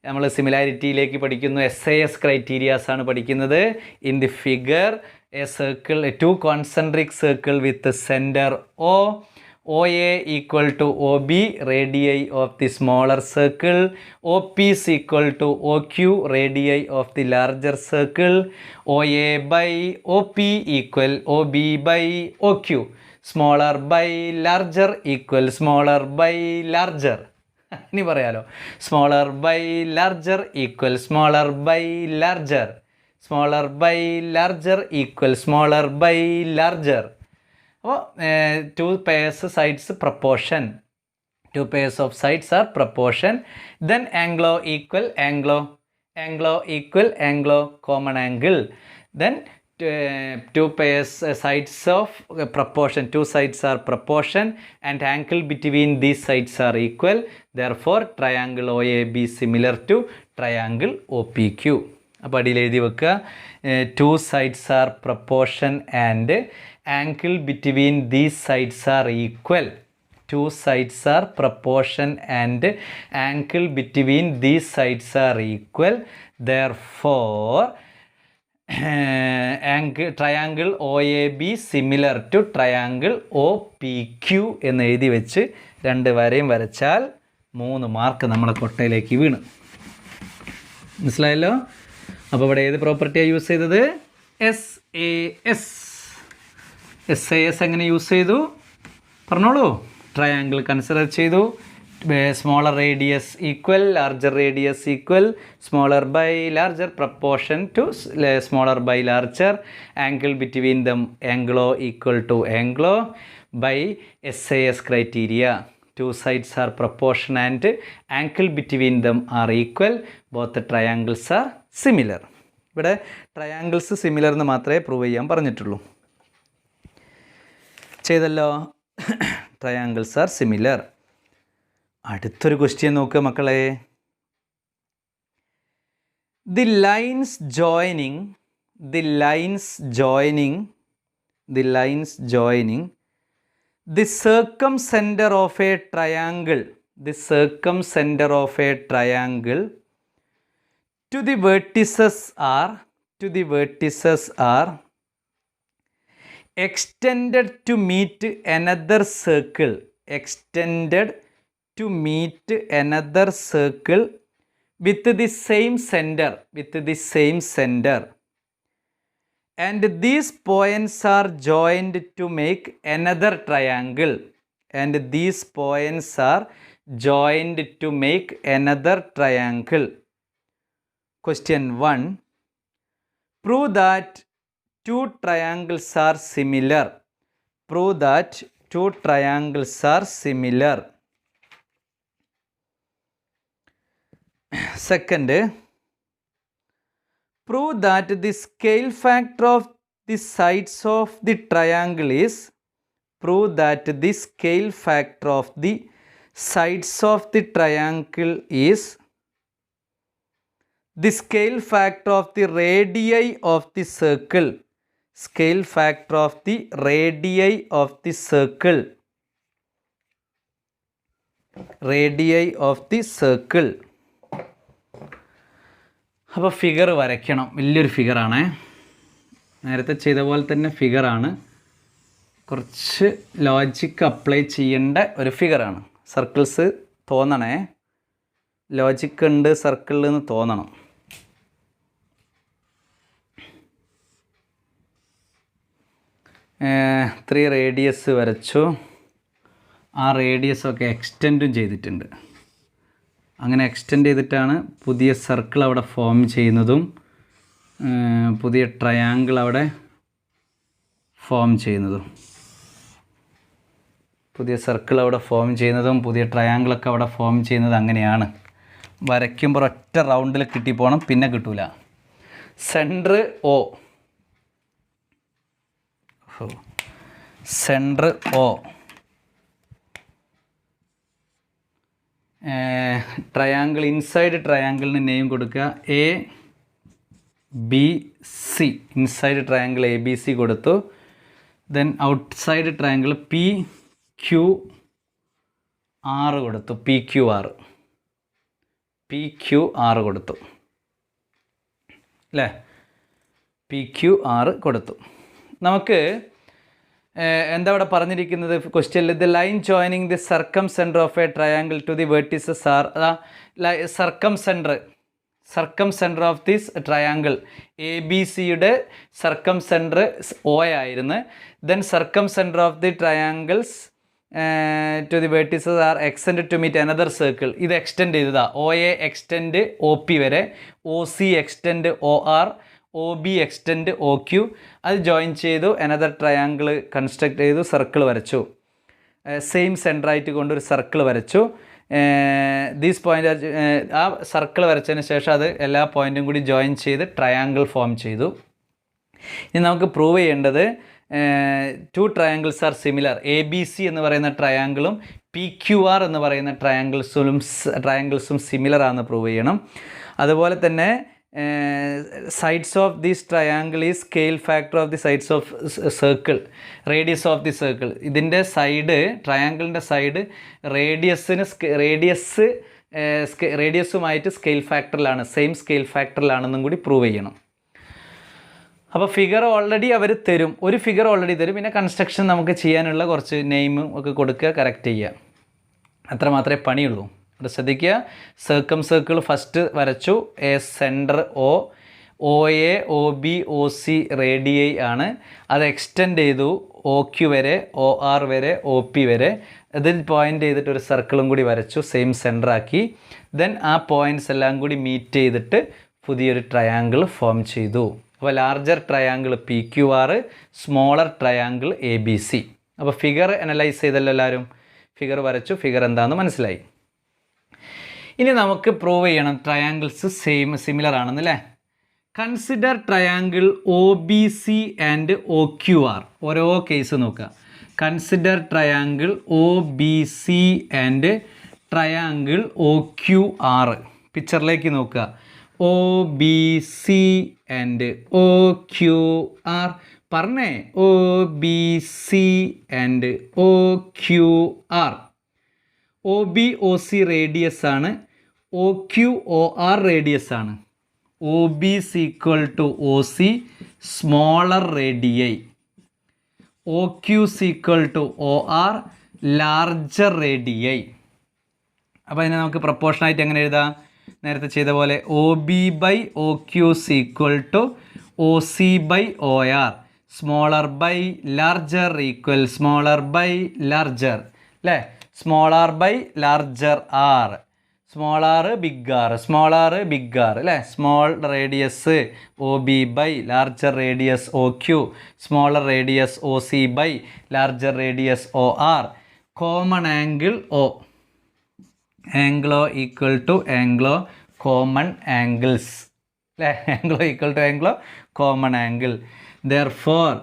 നമ്മൾ സിമിലാരിറ്റിയിലേക്ക് പഠിക്കുന്നു, SAS criterias ആണ് പഠിക്കുന്നത്. In the figure a circle, two concentric circle with centre OA equal to OB, radii of the smaller circle. OP is equal to OQ, radii of the larger circle. OA by OP equal OB by OQ. Smaller by larger equal smaller by larger. ഇനി പറയാലോ, smaller by larger equal smaller by larger. Smaller by larger equal smaller by larger. അപ്പോൾ two pairs sides proportion, two pairs of sides are proportion. Then angle equal angle, Anglo equal angle, common angle. Then two pairs sides of proportion, two sides are proportion and angle between these sides are equal. Therefore triangle O A B similar to triangle O P Q. അപ്പോൾ അടിയിൽ എഴുതി വെക്കുക, two sides are proportion and angle between these sides are equal. Two sides are proportion and angle between these sides are equal. Therefore, triangle OAB similar to triangle OPQ എന്ന് എഴുതി വെച്ച് രണ്ട് വരയും വരച്ചാൽ 3 മാർക്ക് നമ്മുടെ കൊട്ടയിലേക്ക് വീണ്. മനസ്സിലായല്ലോ? അപ്പോൾ ഇവിടെ ഏത് പ്രോപ്പർട്ടിയാണ് യൂസ് ചെയ്തത്? SAS. SAS എങ്ങനെ യൂസ് ചെയ്തു പറഞ്ഞോളൂ. ട്രയാങ്കിൾ കൺസിഡർ ചെയ്തു, smaller radius equal larger radius equal, smaller by larger proportion to smaller by larger, angle between them angle equal to angle by SAS criteria. Two sides are proportion and angle between them are equal, both triangles are similar. ഇവിടെ triangles similar എന്ന് മാത്രമേ prove ചെയ്യാൻ പറഞ്ഞിട്ടുള്ളൂ. ചെയ്തല്ലോ, triangles are similar. അടുത്തൊരു question നോക്കുക മക്കളെ. The lines joining the circumcenter of a triangle to the vertices are extended to meet another circle with the same center, and these points are joined to make another triangle. Question 1. Prove that two triangles are similar. Second, prove that the scale factor of the sides of the triangle is the scale factor of the radii of the circle. അപ്പോൾ figure വരയ്ക്കണം. വലിയൊരു ഫിഗറാണ്, നേരത്തെ ചെയ്ത പോലെ തന്നെ ഫിഗറാണ്, കുറച്ച് logic apply ചെയ്യേണ്ട ഒരു ഫിഗറാണ്. സർക്കിൾസ് തോന്നണേ, ലോജിക്ക് ഉണ്ട് സർക്കിളിൽ നിന്ന് തോന്നണം. ത്രീ റേഡിയസ് വരച്ചു, ആ റേഡിയസൊക്കെ എക്സ്റ്റെൻഡും ചെയ്തിട്ടുണ്ട്. അങ്ങനെ എക്സ്റ്റെൻഡ് ചെയ്തിട്ടാണ് പുതിയ സർക്കിൾ അവിടെ ഫോം ചെയ്യുന്നതും പുതിയ ട്രയാങ്കിൾ അവിടെ ഫോം ചെയ്യുന്നതും, പുതിയ സർക്കിൾ അവിടെ ഫോം ചെയ്യുന്നതും പുതിയ ട്രയാങ്കിളൊക്കെ അവിടെ ഫോം ചെയ്യുന്നത് അങ്ങനെയാണ്. വരയ്ക്കുമ്പോൾ ഒറ്റ റൗണ്ടിൽ കിട്ടിപ്പോണം, പിന്നെ കിട്ടൂല. Centre O, centre O, triangle, inside ട്രയാങ്കിളിന് നെയിം കൊടുക്കുക A B C. Inside triangle A B C കൊടുത്തു. Then outside triangle P Q R കൊടുത്തു. P Q R, P Q R കൊടുത്തു അല്ലേ? പി ക്യു ആർ കൊടുത്തു. നമുക്ക് എന്താ ഇവിടെ പറഞ്ഞിരിക്കുന്നത് ക്വസ്റ്റ്യനിൽ? The line joining the circumcentre of a triangle to the vertices are. Circumcentre of this triangle A B സിയുടെ സർക്കം സെൻറ്റർ ഒ ആയിരുന്നു. Then circumcentre of the triangles to the vertices are extend to meet another circle. ഇത് extend ചെയ്തതാ. O A extend O P വരെ, O C extend O R, O B extend O Q. അത് join ചെയ്തു, another triangle construct ചെയ്തു, circle വരച്ചു. Same സെൻറ്ററായിട്ട് കൊണ്ടൊരു circle വരച്ചു. These point, ആ സർക്കിൾ വരച്ചതിന് ശേഷം അത് എല്ലാ പോയിൻറ്റും കൂടി ജോയിൻ ചെയ്ത് ട്രയാങ്കിൾ ഫോം ചെയ്തു. ഇനി നമുക്ക് പ്രൂവ് ചെയ്യേണ്ടത് to triangles are similar. A B C എന്ന് പറയുന്ന ട്രയാങ്കിളും പി ക്യു ആർ എന്ന് പറയുന്ന ട്രയാങ്കിൾസും സിമിലർ ആണെന്ന് പ്രൂവ് ചെയ്യണം. അതുപോലെ തന്നെ sides of this triangle is scale factor of the sides of circle, radius of the circle. ഇതിൻ്റെ സൈഡ്, ട്രയാങ്കിളിൻ്റെ സൈഡ് റേഡിയസുമായിട്ട് സ്കെയിൽ ഫാക്ടറിലാണ്, സെയിം സ്കെയിൽ ഫാക്ടറിലാണെന്നും കൂടി പ്രൂവ് ചെയ്യണം. അപ്പോൾ ഫിഗർ ഓൾറെഡി അവർ തരും, ഒരു ഫിഗർ ഓൾറെഡി തരും. പിന്നെ കൺസ്ട്രക്ഷൻ നമുക്ക് ചെയ്യാനുള്ള കുറച്ച് നെയിമും ഒക്കെ കൊടുക്കുക, കറക്റ്റ് ചെയ്യുക. അത്ര മാത്രമേ പണിയുള്ളൂ. അത് ശ്രദ്ധിക്കുക. സർക്കിൾ ഫസ്റ്റ് വരച്ചു. A centre O, O A O B O C radii ആണ്. അത് എക്സ്റ്റെൻഡ് ചെയ്തു ഒ ക്യു വരെ, ഒ ആർ വരെ, ഒ പി വരെ. അതിൽ പോയിൻ്റ് ചെയ്തിട്ട് ഒരു സർക്കിളും കൂടി വരച്ചു, സെയിം സെൻറ്ററാക്കി. ദെൻ ആ പോയിൻറ്റ്സ് എല്ലാം കൂടി മീറ്റ് ചെയ്തിട്ട് പുതിയൊരു ട്രയാങ്കിൾ ഫോം ചെയ്തു. അപ്പോൾ larger triangle P Q R, smaller triangle A B C. അപ്പോൾ ഫിഗർ അനലൈസ് ചെയ്തല്ലോ എല്ലാവരും? ഫിഗർ വരച്ചു, ഫിഗർ എന്താണെന്ന് മനസ്സിലായി. ഇനി നമുക്ക് പ്രൂവ് ചെയ്യണം ട്രയാങ്കിൾസ് സിമിലർ ആണെന്നല്ലേ. Consider triangle O B C and O Q R. ഓരോ കേസ് നോക്കുക. Consider triangle O B C and triangle O Q R. പിക്ചറിലേക്ക് നോക്കുക. O B C and O Q R. പറഞ്ഞേ, O B C and O Q R. O B O C radius ആണ്, O Q O R radius ആണ്. O B is equal to O C smaller radii, O Q is equal to O R larger radii. അപ്പോൾ അതിനെ നമുക്ക് പ്രപ്പോർഷനായിട്ട് എങ്ങനെ എഴുതാം? നേരത്തെ ചെയ്ത പോലെ O B by O Q is equal to O C by O R. Smaller by larger equal smaller by larger അല്ലേ? Smaller by larger R, small R big R, small R big R അല്ലേ? Small radius O B by larger radius O Q, smaller radius O C by larger radius O R. Common angle O, Anglo equal to angle O common angles അല്ലേ? Angle O equal to angle O common angle. Therefore,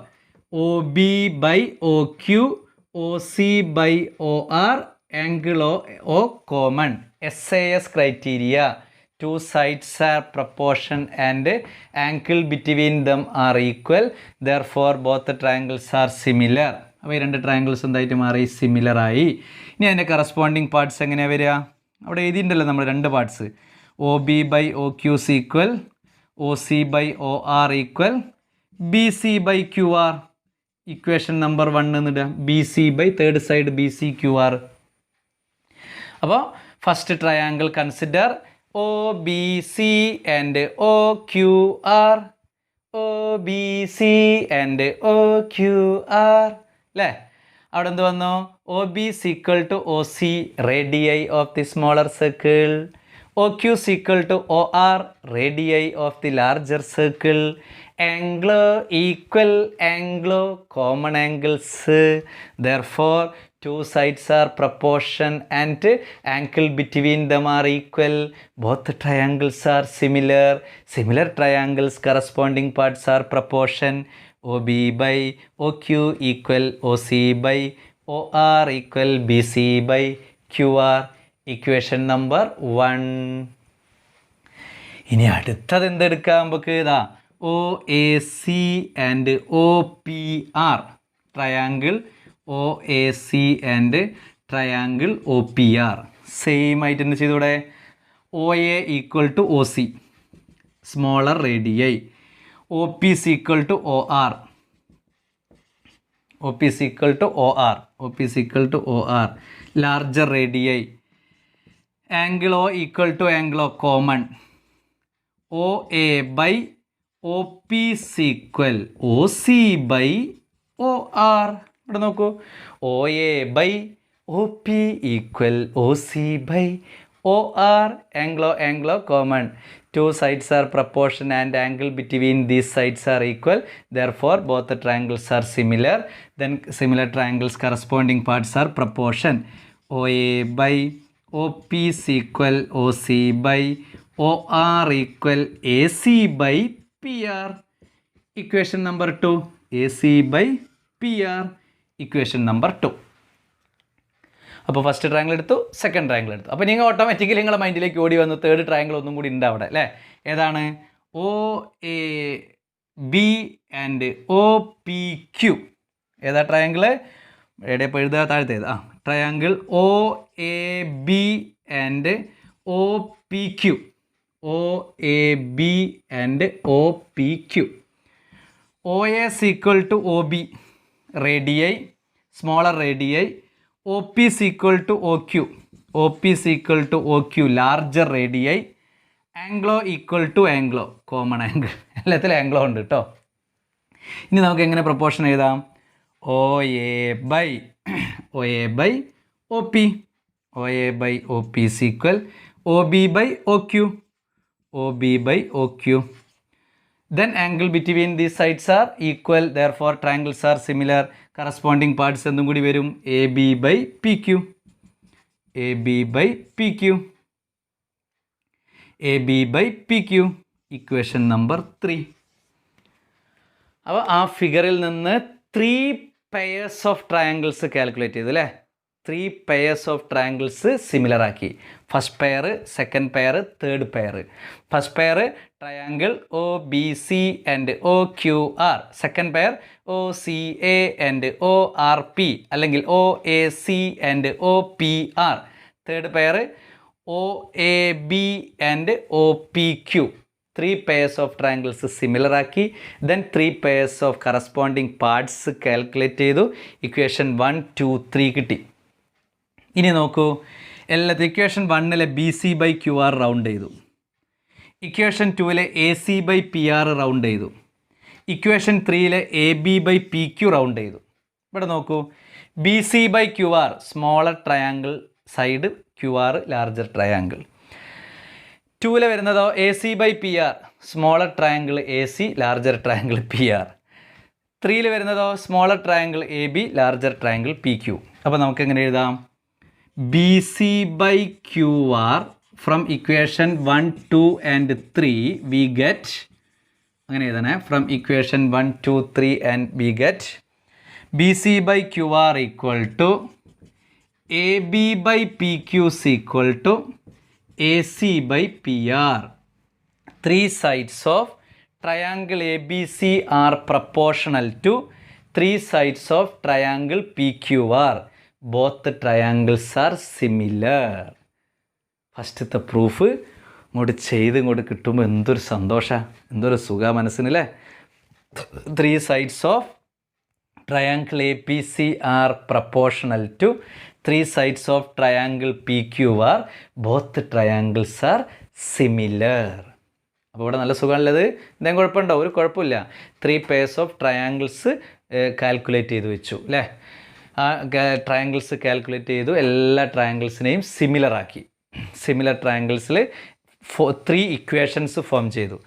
OB by OQ, OC by OR, angle O common. SAS criteria. Two sides are proportion and angle between them are equal. Therefore, both the triangles are similar. അപ്പോൾ ഈ രണ്ട് triangles എന്തായിട്ട് മാറി? Similar ആയി. ഇനി അതിൻ്റെ corresponding parts എങ്ങനെയാണ് വരിക? അവിടെ എഴുതിയിട്ടുണ്ടല്ലോ നമ്മൾ രണ്ട് parts. O B by O Q's equal O C by O R equal B C by Q R. Equation number 1 എന്നിടുക. B C by third side B C Q R. അപ്പോൾ first triangle consider O B C and O Q R, O B C and O Q R അല്ലേ? അവിടെ എന്ത് വന്നു? O B is equal to O C radii of the smaller circle, OQ is equal to OR, radii of the larger circle. Anglo equal anglo, common angles. Therefore, two sides are proportion and angle between them are equal. Both triangles are similar. Similar triangles corresponding parts are proportion. OB by OQ equal OC by OR equal BC by QR. Equation number 1. ഇനി അടുത്തത് എന്തെടുക്കാം നമുക്ക്? ഇതാ OAC and OPR triangle OAC and triangle OPR same ആയിട്ട് എന്ത് ചെയ്തൂടെ? OA equal to OC smaller radii, OP is equal to OR, OP is equal to OR, OP is equal to OR larger radii. Angle O equal to angle O common. OA by OP is equal OC by OR. ഇവിടെ നോക്കൂ, OA by OP equal OC by OR. Anglo common. Two sides are proportion and angle between these sides are equal. Therefore, both the triangles are similar. Then similar triangles corresponding parts are proportion. OA by OP is equal OC by OR equal AC by PR. Equation number 2. AC by PR. Equation number 2. അപ്പോൾ first triangle എടുത്തു, second triangle എടുത്തു. അപ്പോൾ നിങ്ങൾ automatically നിങ്ങളുടെ മൈൻഡിലേക്ക് ഓടി വന്നു third triangle ഒന്നും കൂടി ഉണ്ട് അവിടെ അല്ലേ? ഏതാണ്? OAB and OPQ. ഏതാ ട്രയാങ്കിൾ? എവിടെ ഇപ്പോൾ എഴുതുക? താഴത്തേത്. Triangle OAB and OPQ. OAB and OPQ. OA is equal to OB radii, smaller radii. OP is equal to OQ. OP is equal to OQ larger radii. Anglo equal to anglo, common angle. എല്ലാത്തിലും Anglo ഉണ്ട് കേട്ടോ. ഇനി നമുക്ക് എങ്ങനെ proportion എഴുതാം? OA by OP. OA by OP is equal OB by OQ. OB by OQ. Then angle between these sides are equal. Therefore, triangles are similar. Corresponding parts എന്തും കൂടി വരും AB by PQ. AB by PQ. AB by PQ. Equation number 3. അപ്പോൾ ആ ഫിഗറിൽ നിന്ന് 3 pairs of triangles calculate ചെയ്തു അല്ലേ? 3 pairs of triangles similar ആക്കി. First pair, second pair, third pair. First pair triangle OBC and OQR. Second pair OCA and ORP അല്ലെങ്കിൽ OAC and OPR. Third pair OAB and OPQ. 3 pairs of triangles similar ആക്കി. Then 3 pairs of corresponding parts calculate ചെയ്തു. Equation 1, 2, 3 കിട്ടി. ഇനി നോക്കൂ, എല്ലാത്തിലും equation 1 BC by QR round ചെയ്തു. Equation 2 AC by PR round ചെയ്തു. Equation 3 AB by PQ round ചെയ്തു. ഇവിടെ നോക്കൂ, BC by QR smaller triangle side, QR larger triangle. 2 വരുന്നതോ AC by PR smaller triangle AC, larger triangle PR. 3 വരുന്നതോ smaller triangle AB, larger triangle PQ. അപ്പോൾ നമുക്ക് എങ്ങനെ എഴുതാം? BC by QR from equation 1, 2 and 3 we get, അങ്ങനെ എഴുതണേ, from equation 1, 2, 3 and we get BC by QR equal to AB by PQ is equal to AC by PR. 3 sides of triangle ABC are proportional to 3 sides of triangle PQR. Both triangles are similar. ഫസ്റ്റത്തെ proof ഇങ്ങോട്ട് ചെയ്ത് ഇങ്ങോട്ട് കിട്ടുമ്പോൾ എന്തൊരു സന്തോഷമാണ്, എന്തൊരു സുഖ മനസ്സിനല്ലേ. 3 sides of triangle APC are proportional to 3 sides of triangle PQR. Both triangles are similar. അപ്പോൾ ഇവിടെ നല്ല സുഖമാണുള്ളത്. എന്തെങ്കിലും കുഴപ്പമുണ്ടോ? ഒരു കുഴപ്പമില്ല. 3 pairs of triangles കാൽക്കുലേറ്റ് ചെയ്ത് വെച്ചു അല്ലേ? ആ ട്രയാങ്കിൾസ് കാൽക്കുലേറ്റ് ചെയ്തു, എല്ലാ ട്രയാങ്കിൾസിനെയും സിമിലർ ആക്കി. സിമിലർ ട്രയാങ്കിൾസിൽ 3 ഇക്വേഷൻസ് ഫോം ചെയ്തു.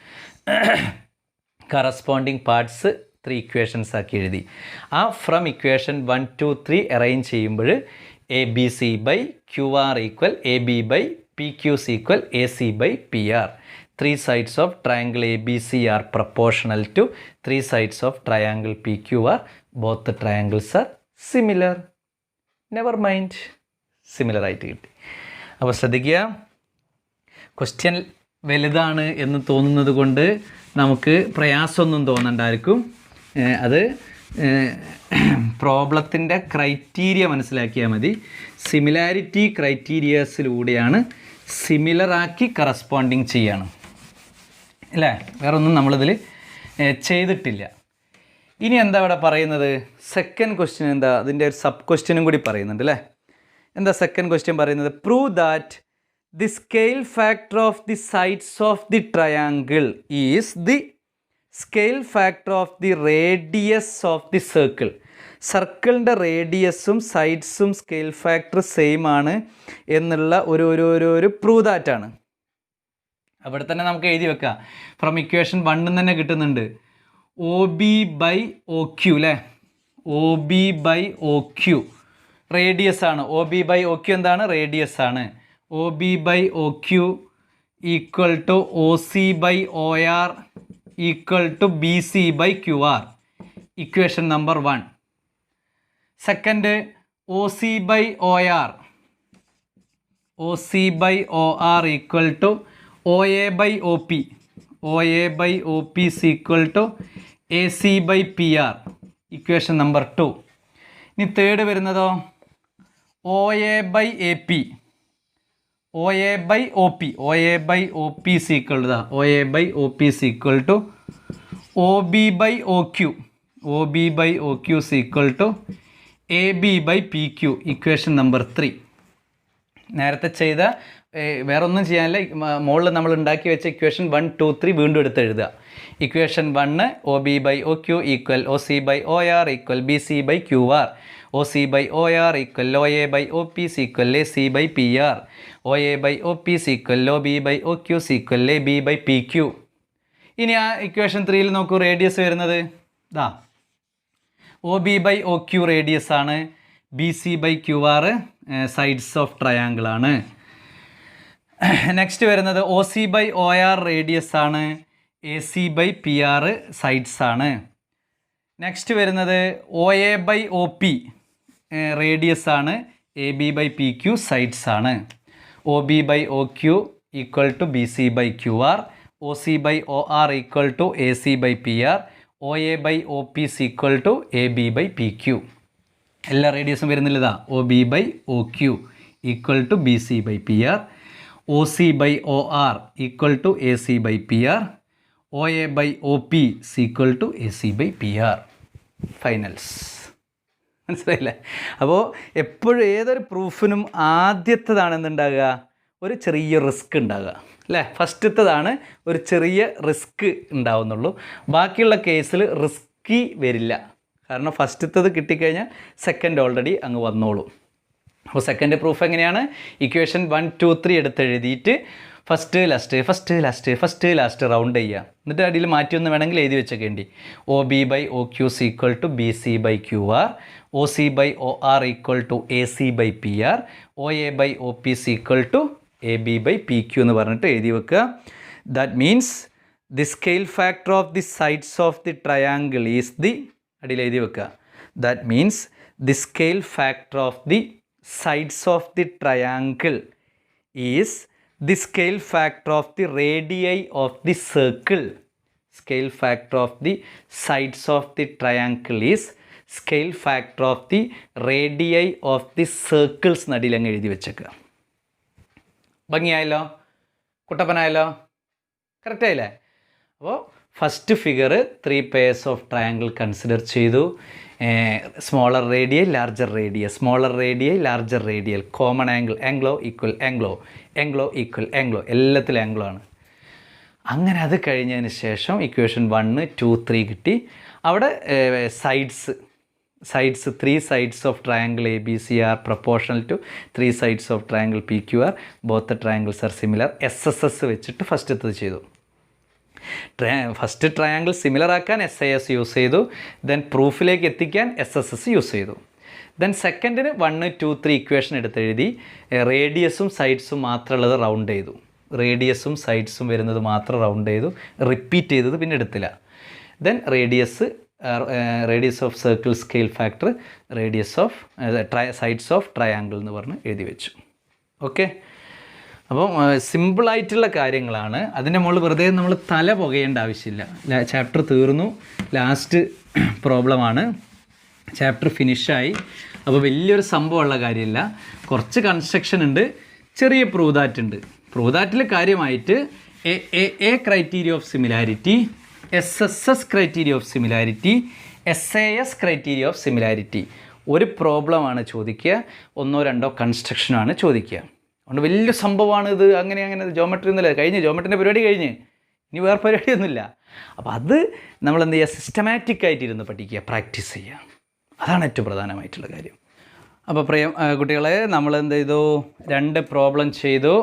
കറസ്പോണ്ടിങ് പാർട്സ് 3 ഇക്വേഷൻസ് ആക്കി എഴുതി. ആ ഫ്രം ഇക്വേഷൻ 1, 2, 3 അറേഞ്ച് ചെയ്യുമ്പോൾ ABC/QR = AB by PQ = AC by PR. 3 sides of triangle ABC are proportional to 3 sides of triangle PQR. Both the triangles are similar. Never mind. Similar ആയിട്ട് കിട്ടി. അപ്പോൾ ശ്രദ്ധിക്കുക, question വലുതാണ് എന്ന് തോന്നുന്നത് കൊണ്ട് നമുക്ക് പ്രയാസമൊന്നും തോന്നണ്ടായിരിക്കും. അത് പ്രോബ്ലത്തിൻ്റെ ക്രൈറ്റീരിയ മനസ്സിലാക്കിയാൽ മതി. സിമിലാരിറ്റി ക്രൈറ്റീരിയസിലൂടെയാണ് സിമിലറാക്കി കറസ്പോണ്ടിങ് ചെയ്യണം അല്ലേ? വേറെ ഒന്നും നമ്മളിതിൽ ചെയ്തിട്ടില്ല. ഇനി എന്താ ഇവിടെ പറയുന്നത്? സെക്കൻഡ് ക്വസ്റ്റ്യൻ എന്താ? അതിൻ്റെ ഒരു സബ് ക്വസ്റ്റ്യനും കൂടി പറയുന്നുണ്ട് അല്ലേ? എന്താ സെക്കൻഡ് ക്വസ്റ്റ്യൻ പറയുന്നത്? Prove that the scale factor of the sides of the triangle is the scale factor of the radius of the circle. സർക്കിളിൻ്റെ റേഡിയസും സൈഡ്സും സ്കെയിൽ ഫാക്ടർ സെയിം ആണ് എന്നുള്ള ഒരു പ്രൂവ് ദാറ്റാണ്. അവിടെ തന്നെ നമുക്ക് എഴുതി വെക്കാം. ഫ്രം ഇക്വേഷൻ 1 തന്നെ കിട്ടുന്നുണ്ട്. OB/OQ അല്ലേ? OB/OQ റേഡിയസ് ആണ്. OB/OQ എന്താണ്? റേഡിയസ് ആണ്. OB/OQ = OC/OR = BC/QR. Equation number 1. Second OC/OR = OA/OP. OA/OP = AC/PR. Equation number 2. ഇനി third വരുന്നതോ OA/AP. OA/OP OA/OP = OB/OQ. OB/OQ = AB/PQ. Equation number 3. നേരത്തെ ചെയ്ത വേറെ ഒന്നും ചെയ്യാനില്ല. മുകളിൽ നമ്മൾ ഉണ്ടാക്കി വെച്ച ഇക്വേഷൻ 1, 2, 3 വീണ്ടും എടുത്ത് എഴുതുക. Equation 1 OB/OQ = OC/OR = BC/QR. OC/OR = OA/OP = AC/PR. OA/OP = OB/OQ = AB/PQ. ഇനി ആ ഇക്വേഷൻ 3ൽ നോക്കൂ, റേഡിയസ് വരുന്നത് ഇതാ OB/OQ റേഡിയസ് ആണ്. BC/QR സൈഡ്സ് ഓഫ് ട്രയാങ്കിൾ ആണ്. നെക്സ്റ്റ് വരുന്നത് OC/OR റേഡിയസ് ആണ്. AC/PR സൈഡ്സ് ആണ്. നെക്സ്റ്റ് വരുന്നത് OA/OP റേഡിയസ് ആണ്. AB/PQ സൈഡ്സ് ആണ്. OB/OQ = BC/QR. OC/OR = AC/PR. OA/OP = AB/PQ. എല്ലാ റേഡിയസും വരുന്നില്ല. ഇതാ OB/OQ = BC/PR. OC/OR = AC/PR. OA/OP = AC/PR. Finals. മനസ്സിലായില്ലേ? അപ്പോൾ എപ്പോഴും ഏതൊരു പ്രൂഫിനും ആദ്യത്തേതാണ് എന്തുണ്ടാകുക? ഒരു ചെറിയ റിസ്ക് ഉണ്ടാകുക അല്ലേ? ഫസ്റ്റത്തേതാണ് ഒരു ചെറിയ റിസ്ക് ഉണ്ടാവുന്നുള്ളൂ. ബാക്കിയുള്ള കേസിൽ റിസ്കി വരില്ല. കാരണം ഫസ്റ്റത്തേത് കിട്ടിക്കഴിഞ്ഞാൽ സെക്കൻഡ് ഓൾറെഡി അങ്ങ് വന്നോളൂ. അപ്പോൾ സെക്കൻഡ് പ്രൂഫ് എങ്ങനെയാണ്? ഇക്വേഷൻ 1, 2, 3 എടുത്തെഴുതിയിട്ട് ഫസ്റ്റ് ലാസ്റ്റ് റൗണ്ട് ചെയ്യുക. എന്നിട്ട് അടിയിൽ മാറ്റിയൊന്ന് വേണമെങ്കിൽ എഴുതി വെച്ചേക്കേണ്ടി. OB/OQ = BC/QR. OC/OR = AC/PR. OA/OP = AB/PQ എന്ന് പറഞ്ഞിട്ട് എഴുതി വെക്കുക. That means the scale factor of the sides of the triangle is the അടിയിൽ എഴുതി വെക്കുക. That means the scale factor of the sides of the triangle is the scale factor of the radii of the circle. Scale factor of the sides of the triangle is scale factor of the radii of the circles നടിയിൽ അങ്ങ് എഴുതി വെച്ചേക്കുക. ഭംഗിയായല്ലോ? കുട്ടപ്പനായല്ലോ? കറക്റ്റായില്ലേ? അപ്പോൾ first figure 3 pairs of triangle consider ചെയ്തു. Smaller radial, larger radial, smaller radial, larger radial, common angle, angle O equal angle, Anglo equal Anglo, എല്ലാത്തിലും ആംഗ്ലോ ആണ്. അങ്ങനെ അത് കഴിഞ്ഞതിന് ശേഷം ഇക്വേഷൻ 1, 2, 3 കിട്ടി. അവിടെ sides sides, 3 sides of triangle ABC are proportional to 3 sides of triangle PQR. Both the triangles are similar. SSS വെച്ചിട്ട് ഫസ്റ്റത്തത് ചെയ്തു. ഫസ്റ്റ് ട്രയാങ്കിൾ സിമിലർ ആക്കാൻ SAS യൂസ് ചെയ്തു. ദെൻ പ്രൂഫിലേക്ക് എത്തിക്കാൻ SSS യൂസ് ചെയ്തു. ദെൻ സെക്കൻഡിന് 1, 2, 3 ഇക്വേഷൻ എടുത്തെഴുതി റേഡിയസും സൈഡ്സും മാത്രമുള്ളത് റൗണ്ട് ചെയ്തു. റേഡിയസും സൈഡ്സും വരുന്നത് മാത്രം റൗണ്ട് ചെയ്തു. റിപ്പീറ്റ് ചെയ്തത് പിന്നെ എടുത്തില്ല. Then radius of circle scale factor, radius of sides of triangle എന്ന് പറഞ്ഞ് എഴുതി വെച്ചു. ഓക്കെ, അപ്പം സിമ്പിളായിട്ടുള്ള കാര്യങ്ങളാണ്. അതിൻ്റെ മുകളിൽ വെറുതെ നമ്മൾ തല പുകയേണ്ട ആവശ്യമില്ല. ചാപ്റ്റർ തീർന്നു, ലാസ്റ്റ് പ്രോബ്ലമാണ്, ചാപ്റ്റർ ഫിനിഷായി. അപ്പോൾ വലിയൊരു സംഭവമുള്ള കാര്യമില്ല. കുറച്ച് കൺസ്ട്രക്ഷൻ ഉണ്ട്, ചെറിയ പ്രൂവ് ദാറ്റ് ഉണ്ട്. പ്രൂവ് ദാറ്റിൽ കാര്യമായിട്ട് A criteria of similarity, SSS criteria of similarity, SAS criteria of similarity. ഒരു പ്രോബ്ലമാണ് ചോദിക്കുക, 1 or 2 കൺസ്ട്രക്ഷനാണ് ചോദിക്കുക. അതുകൊണ്ട് വലിയ സംഭവമാണ് ഇത്. അങ്ങനെ ജോമെട്രി ഒന്നുമില്ല, കഴിഞ്ഞ് ജോമെട്രിൻ്റെ പരിപാടി കഴിഞ്ഞ് ഇനി വേറെ പരിപാടിയൊന്നുമില്ല. അപ്പോൾ അത് നമ്മൾ എന്ത് ചെയ്യുക, സിസ്റ്റമാറ്റിക് ആയിട്ടിരുന്ന് പഠിക്കുക, പ്രാക്ടീസ് ചെയ്യുക. അതാണ് ഏറ്റവും പ്രധാനമായിട്ടുള്ള കാര്യം. അപ്പോൾ കുട്ടികളെ, നമ്മൾ എന്ത് ചെയ്തു, 2 പ്രോബ്ലം ചെയ്തു,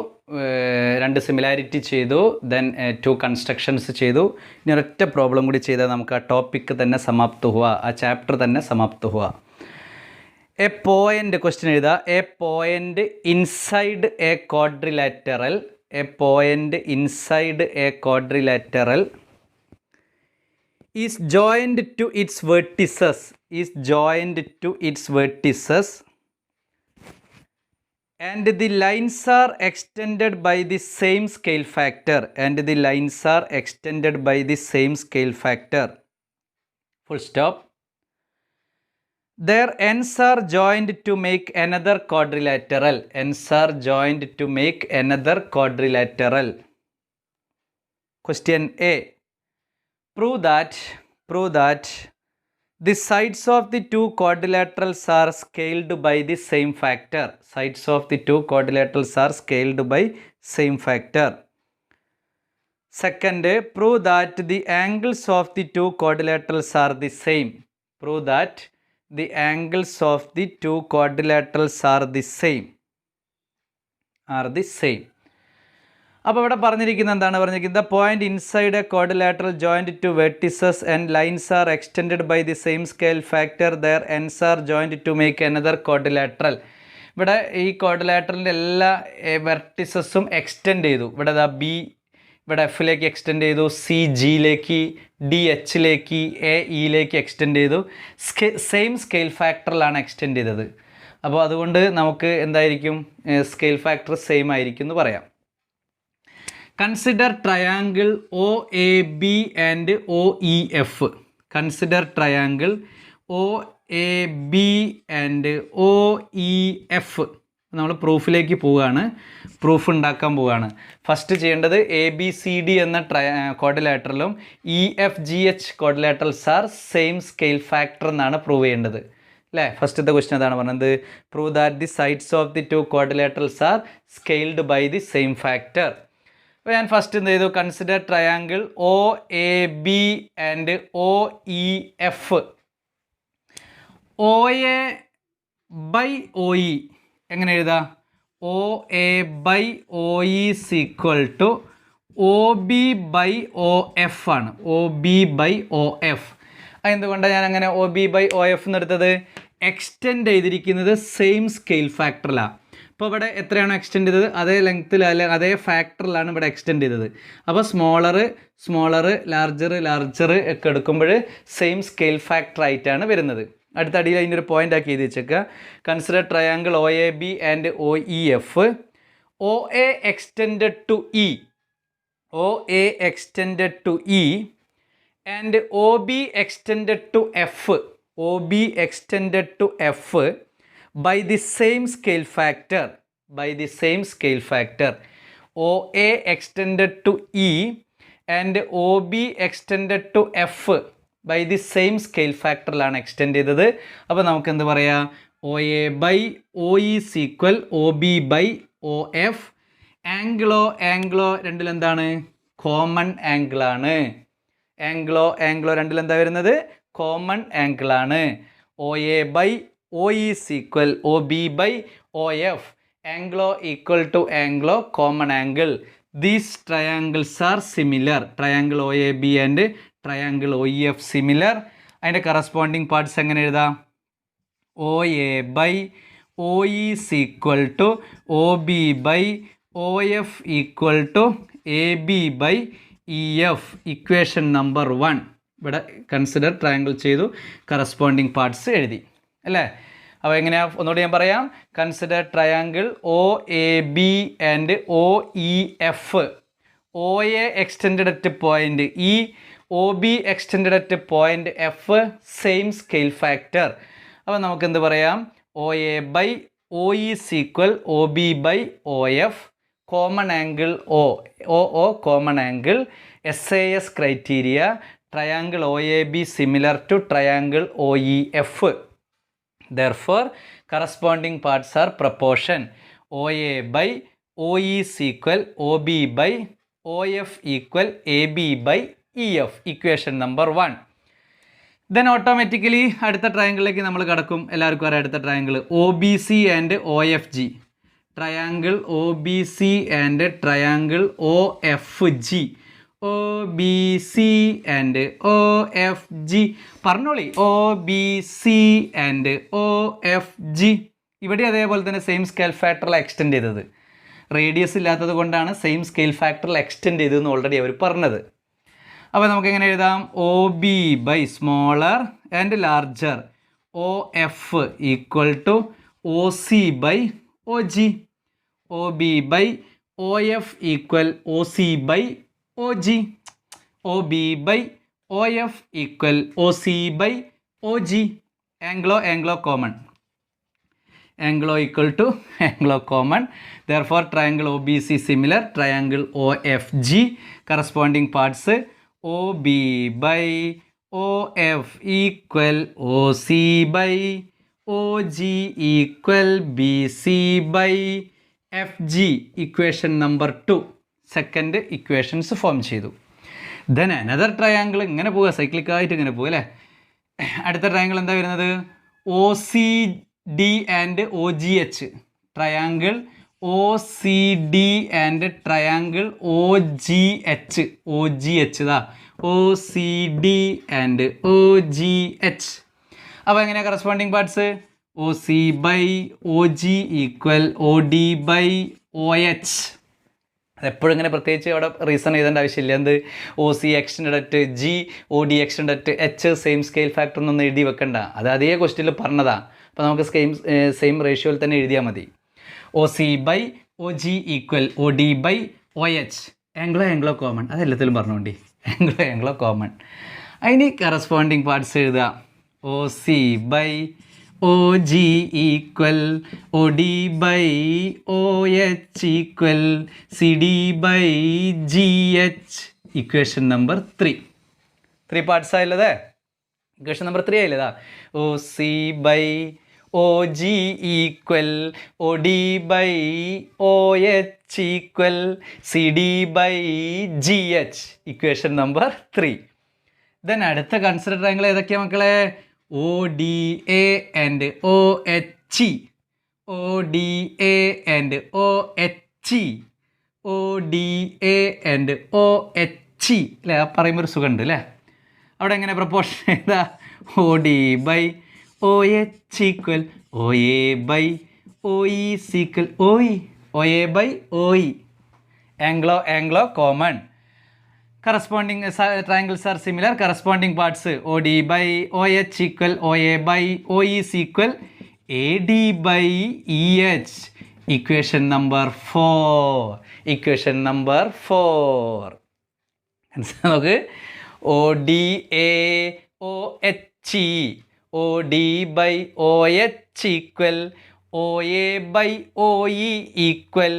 2 സിമിലാരിറ്റി ചെയ്തു, ദെൻ 2 കൺസ്ട്രക്ഷൻസ് ചെയ്തു. ഇനി ഒരൊറ്റ പ്രോബ്ലം കൂടി ചെയ്താൽ നമുക്ക് ആ ടോപ്പിക്ക് തന്നെ സമാപ്ത ഹുവ, ആ ചാപ്റ്റർ തന്നെ സമാപ്ത ഹുവ. എ പോയിൻ്റ്, ക്വസ്റ്റ്യൻ എഴുതുക. A point inside a quadrilateral, a point inside a quadrilateral is joined to its vertices, is joined to its vertices and the lines are extended by the same scale factor, and the lines are extended by the same scale factor, full stop. Their ends are joined to make another quadrilateral, ends are joined to make another quadrilateral. Question A, prove that the sides of the 2 quadrilaterals are scaled by the same factor. Sides of the 2 quadrilaterals are scaled by same factor. Second, prove that the angles of the 2 quadrilaterals are the same. Prove that the angles of the 2 quadrilaterals are the same. അപ്പോൾ ഇവിടെ പറഞ്ഞിരിക്കുന്നത് എന്താണ് പറഞ്ഞിരിക്കുന്നത്, the point inside a quadrilateral joined to vertices and lines are extended by the same scale factor, their ends are joined to make another quadrilateral. ഇവിടെ ഈ ക്വാഡ്രിലാറ്ററലിൻ്റെ എല്ലാ വെർട്ടിസസും extend ചെയ്തു. ഇവിടെ B ഇവിടെ Fലേക്ക് എക്സ്റ്റെൻഡ് ചെയ്തു, C Gയിലേക്ക്, D Hയിലേക്ക്, A Eയിലേക്ക് എക്സ്റ്റെൻഡ് ചെയ്തു. Same scale ഫാക്ടറിലാണ് extend ചെയ്തത്. അപ്പോൾ അതുകൊണ്ട് നമുക്ക് എന്തായിരിക്കും, സ്കെയിൽ ഫാക്ടർ സെയിം ആയിരിക്കും എന്ന് പറയാം. Consider triangle OAB and OEF. Consider triangle OAB and OEF. നമ്മൾ പ്രൂഫിലേക്ക് പോവുകയാണ്, പ്രൂഫ് ഉണ്ടാക്കാൻ പോവുകയാണ്. ഫസ്റ്റ് ചെയ്യേണ്ടത് ABCD എന്ന ക്വാഡ്രിലാറ്ററലും EFGH quadrilaterals are same scale factor എന്നാണ് പ്രൂവ് ചെയ്യേണ്ടത് അല്ലേ. ഫസ്റ്റത്തെ ക്വസ്റ്റ്യൻ അതാണ് പറഞ്ഞത്, prove that the sides of the 2 quadrilaterals are scaled by the same factor. അപ്പോൾ ഞാൻ ഫസ്റ്റ് എന്ത് ചെയ്തു, consider triangle OAB and OEF. OA by OE എങ്ങനെ എഴുതാം, OA by OE is equal to OB by OF ആണ്. OB by OF. അതെന്തുകൊണ്ടാണ് ഞാൻ അങ്ങനെ OB ബൈ OF എന്നെടുത്തത്, എക്സ്റ്റെൻഡ് ചെയ്തിരിക്കുന്നത് സെയിം സ്കെയിൽ ഫാക്ടറിലാണ്. അപ്പോൾ ഇവിടെ എത്രയാണോ എക്സ്റ്റെൻഡ് ചെയ്തത് അതേ ലെങ്ത്തിൽ അല്ലെ അതേ ഫാക്ടറിലാണ് ഇവിടെ എക്സ്റ്റെൻഡ് ചെയ്തത്. അപ്പോൾ സ്മോളർ ലാർജർ ഒക്കെ എടുക്കുമ്പോൾ സെയിം സ്കെയിൽ ഫാക്ടർ ആയിട്ടാണ് വരുന്നത്. അടുത്ത അടിയിൽ അതിൻ്റെ ഒരു പോയിൻ്റ് ആക്കി എഴുതി വെച്ചേക്കുക. Consider triangle OAB and OEF. OA extended to E, OA extended to E and OB extended to F, OB extended to F by the same scale factor, by the same scale factor. OA extended to E and OB extended to F by the same scale factor ലാണ് extend ചെയ്തത്. അപ്പോൾ നമുക്ക് എന്ത് പറയാം, OA by OE is equal OB by OF. Angle O രണ്ടിലെന്താണ്, common ആംഗിളാണ്. Angle O രണ്ടിലെന്താ വരുന്നത്, കോമൺ ആംഗിളാണ്. OA by OE is equal OB by OF. Anglo equal to anglo, common angle. These triangles are similar. Triangle OAB and triangle OEF similar. അതിൻ്റെ corresponding parts എങ്ങനെ എഴുതാം? OA by OE is equal to OB by OF equal to AB by EF. Equation number 1. ഇവിടെ consider triangle ചെയ്തു, corresponding parts എഴുതി അല്ലേ? അപ്പോൾ എങ്ങനെയാ ഒന്നുകൂടി ഞാൻ പറയാം. Consider triangle OAB and OEF. OA extended at point E, OB extended at point F, same scale factor. അപ്പോൾ നമുക്ക് എന്ത് പറയാം? OA by OE is equal OB by OF. Common angle OO common angle. SAS criteria triangle OAB similar to triangle OEF. Therefore, corresponding parts are proportion. OA by OE is equal OB by OF equal AB by EF. Equation number 1. Then automatically അടുത്ത ട്രയാങ്കിളിലേക്ക് നമ്മൾ കടക്കും. എല്ലാവർക്കും അറിയാം അടുത്ത triangle OBC and OFG. Triangle OBC and triangle OFG. OBC and OFG. പറഞ്ഞോളി OBC and OFG. ഇവിടെ അതേപോലെ തന്നെ സെയിം സ്കെയിൽ ഫാക്ടറിൽ എക്സ്റ്റെൻഡ് ചെയ്തത്. റേഡിയസ് ഇല്ലാത്തത് കൊണ്ടാണ് സെയിം സ്കെയിൽ ഫാക്ടറിൽ എക്സ്റ്റെൻഡ് ചെയ്തതെന്ന് ഓൾറെഡി അവർ പറഞ്ഞത്. അപ്പോൾ നമുക്ക് എങ്ങനെ എഴുതാം? OB by smaller and larger. OF equal to OC by OG. OB by OF equal OC by OG. OB by OF equal OC by OG. Anglo common. Anglo equal to anglo common. Therefore, triangle OBC similar. Triangle OFG. Corresponding parts OB by OF equal OC by OG equal BC by FG. Equation number 2. Second equations form ചെയ്തു. Then another triangle ഇങ്ങനെ പോവുക, സൈക്ലിക്കായിട്ട് ഇങ്ങനെ പോകും അല്ലേ? അടുത്ത triangle എന്താ വരുന്നത്? OCD and OGH. Triangle OCD and triangle OGH. ഇതാ OCD ആൻഡ് OGH. അപ്പോൾ എങ്ങനെയാണ് corresponding parts? OC by OG equal OD by OH. അതെപ്പോഴും ഇങ്ങനെ പ്രത്യേകിച്ച് അവിടെ റീസൺ എഴുതേണ്ട ആവശ്യമില്ല. എന്ത് OC extended at G, OD extended at H, same scale factor ഒന്നും എഴുതി വെക്കണ്ട. അത് അതേ ക്വസ്റ്റ്യനിൽ പറഞ്ഞതാണ്. അപ്പോൾ നമുക്ക് സെയിം റേഷ്യോയിൽ തന്നെ എഴുതിയാൽ മതി. OC by OG equal OD by OH. Angle O common. അതെല്ലാത്തിലും പറഞ്ഞുകൊണ്ടി ആംഗ്ലോ കോമൺ. അതിന് കറസ്പോണ്ടിങ് പാർട്സ് എഴുതുക. OC by OG equal OD by OH equal CD by GH. Equation number 3. 3 parts ആയില്ലതേ. Equation number 3 ആയില്ലതാ. OC by OG equal OD by OH equal CD by GH. Equation number 3. Then അടുത്ത consider triangle ഏതൊക്കെയാണ് മക്കളെ? ODA and OHE. ODA and OHE. ODA and OHE അല്ലേ? പറയുമ്പോൾ ഒരു സുഖമുണ്ട് അല്ലേ? അവിടെ എങ്ങനെ പ്രപ്പോർഷൻ ചെയ്താ? OD by OH equal OA by OE equal OE. OA by OE. Anglo common. Corresponding triangles are similar. Corresponding parts OD by OH equal OA by OE is equal AD by EH. Equation number 4. Equation number 4. Okay. ODA OHE. OD by OH equal OA by OE equal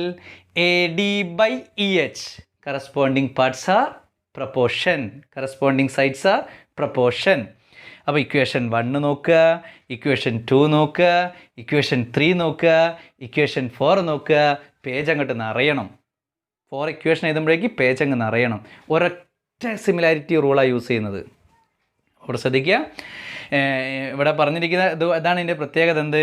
AD by EH. Corresponding parts are proportion. Corresponding sides are proportion. അപ്പോൾ equation 1 നോക്കുക, equation 2 നോക്കുക, equation 3 നോക്കുക, equation 4 നോക്കുക. Page അങ്ങോട്ട് നിറയണം. 4 equation എഴുതുമ്പോഴേക്ക് page അങ്ങ് നിറയണം. ഒരൊറ്റ similarity റൂളാണ് use ചെയ്യുന്നത്. അവിടെ ശ്രദ്ധിക്കുക. ഇവിടെ പറഞ്ഞിരിക്കുന്ന ഇതാണ് ഇതിൻ്റെ പ്രത്യേകത. എന്ത്?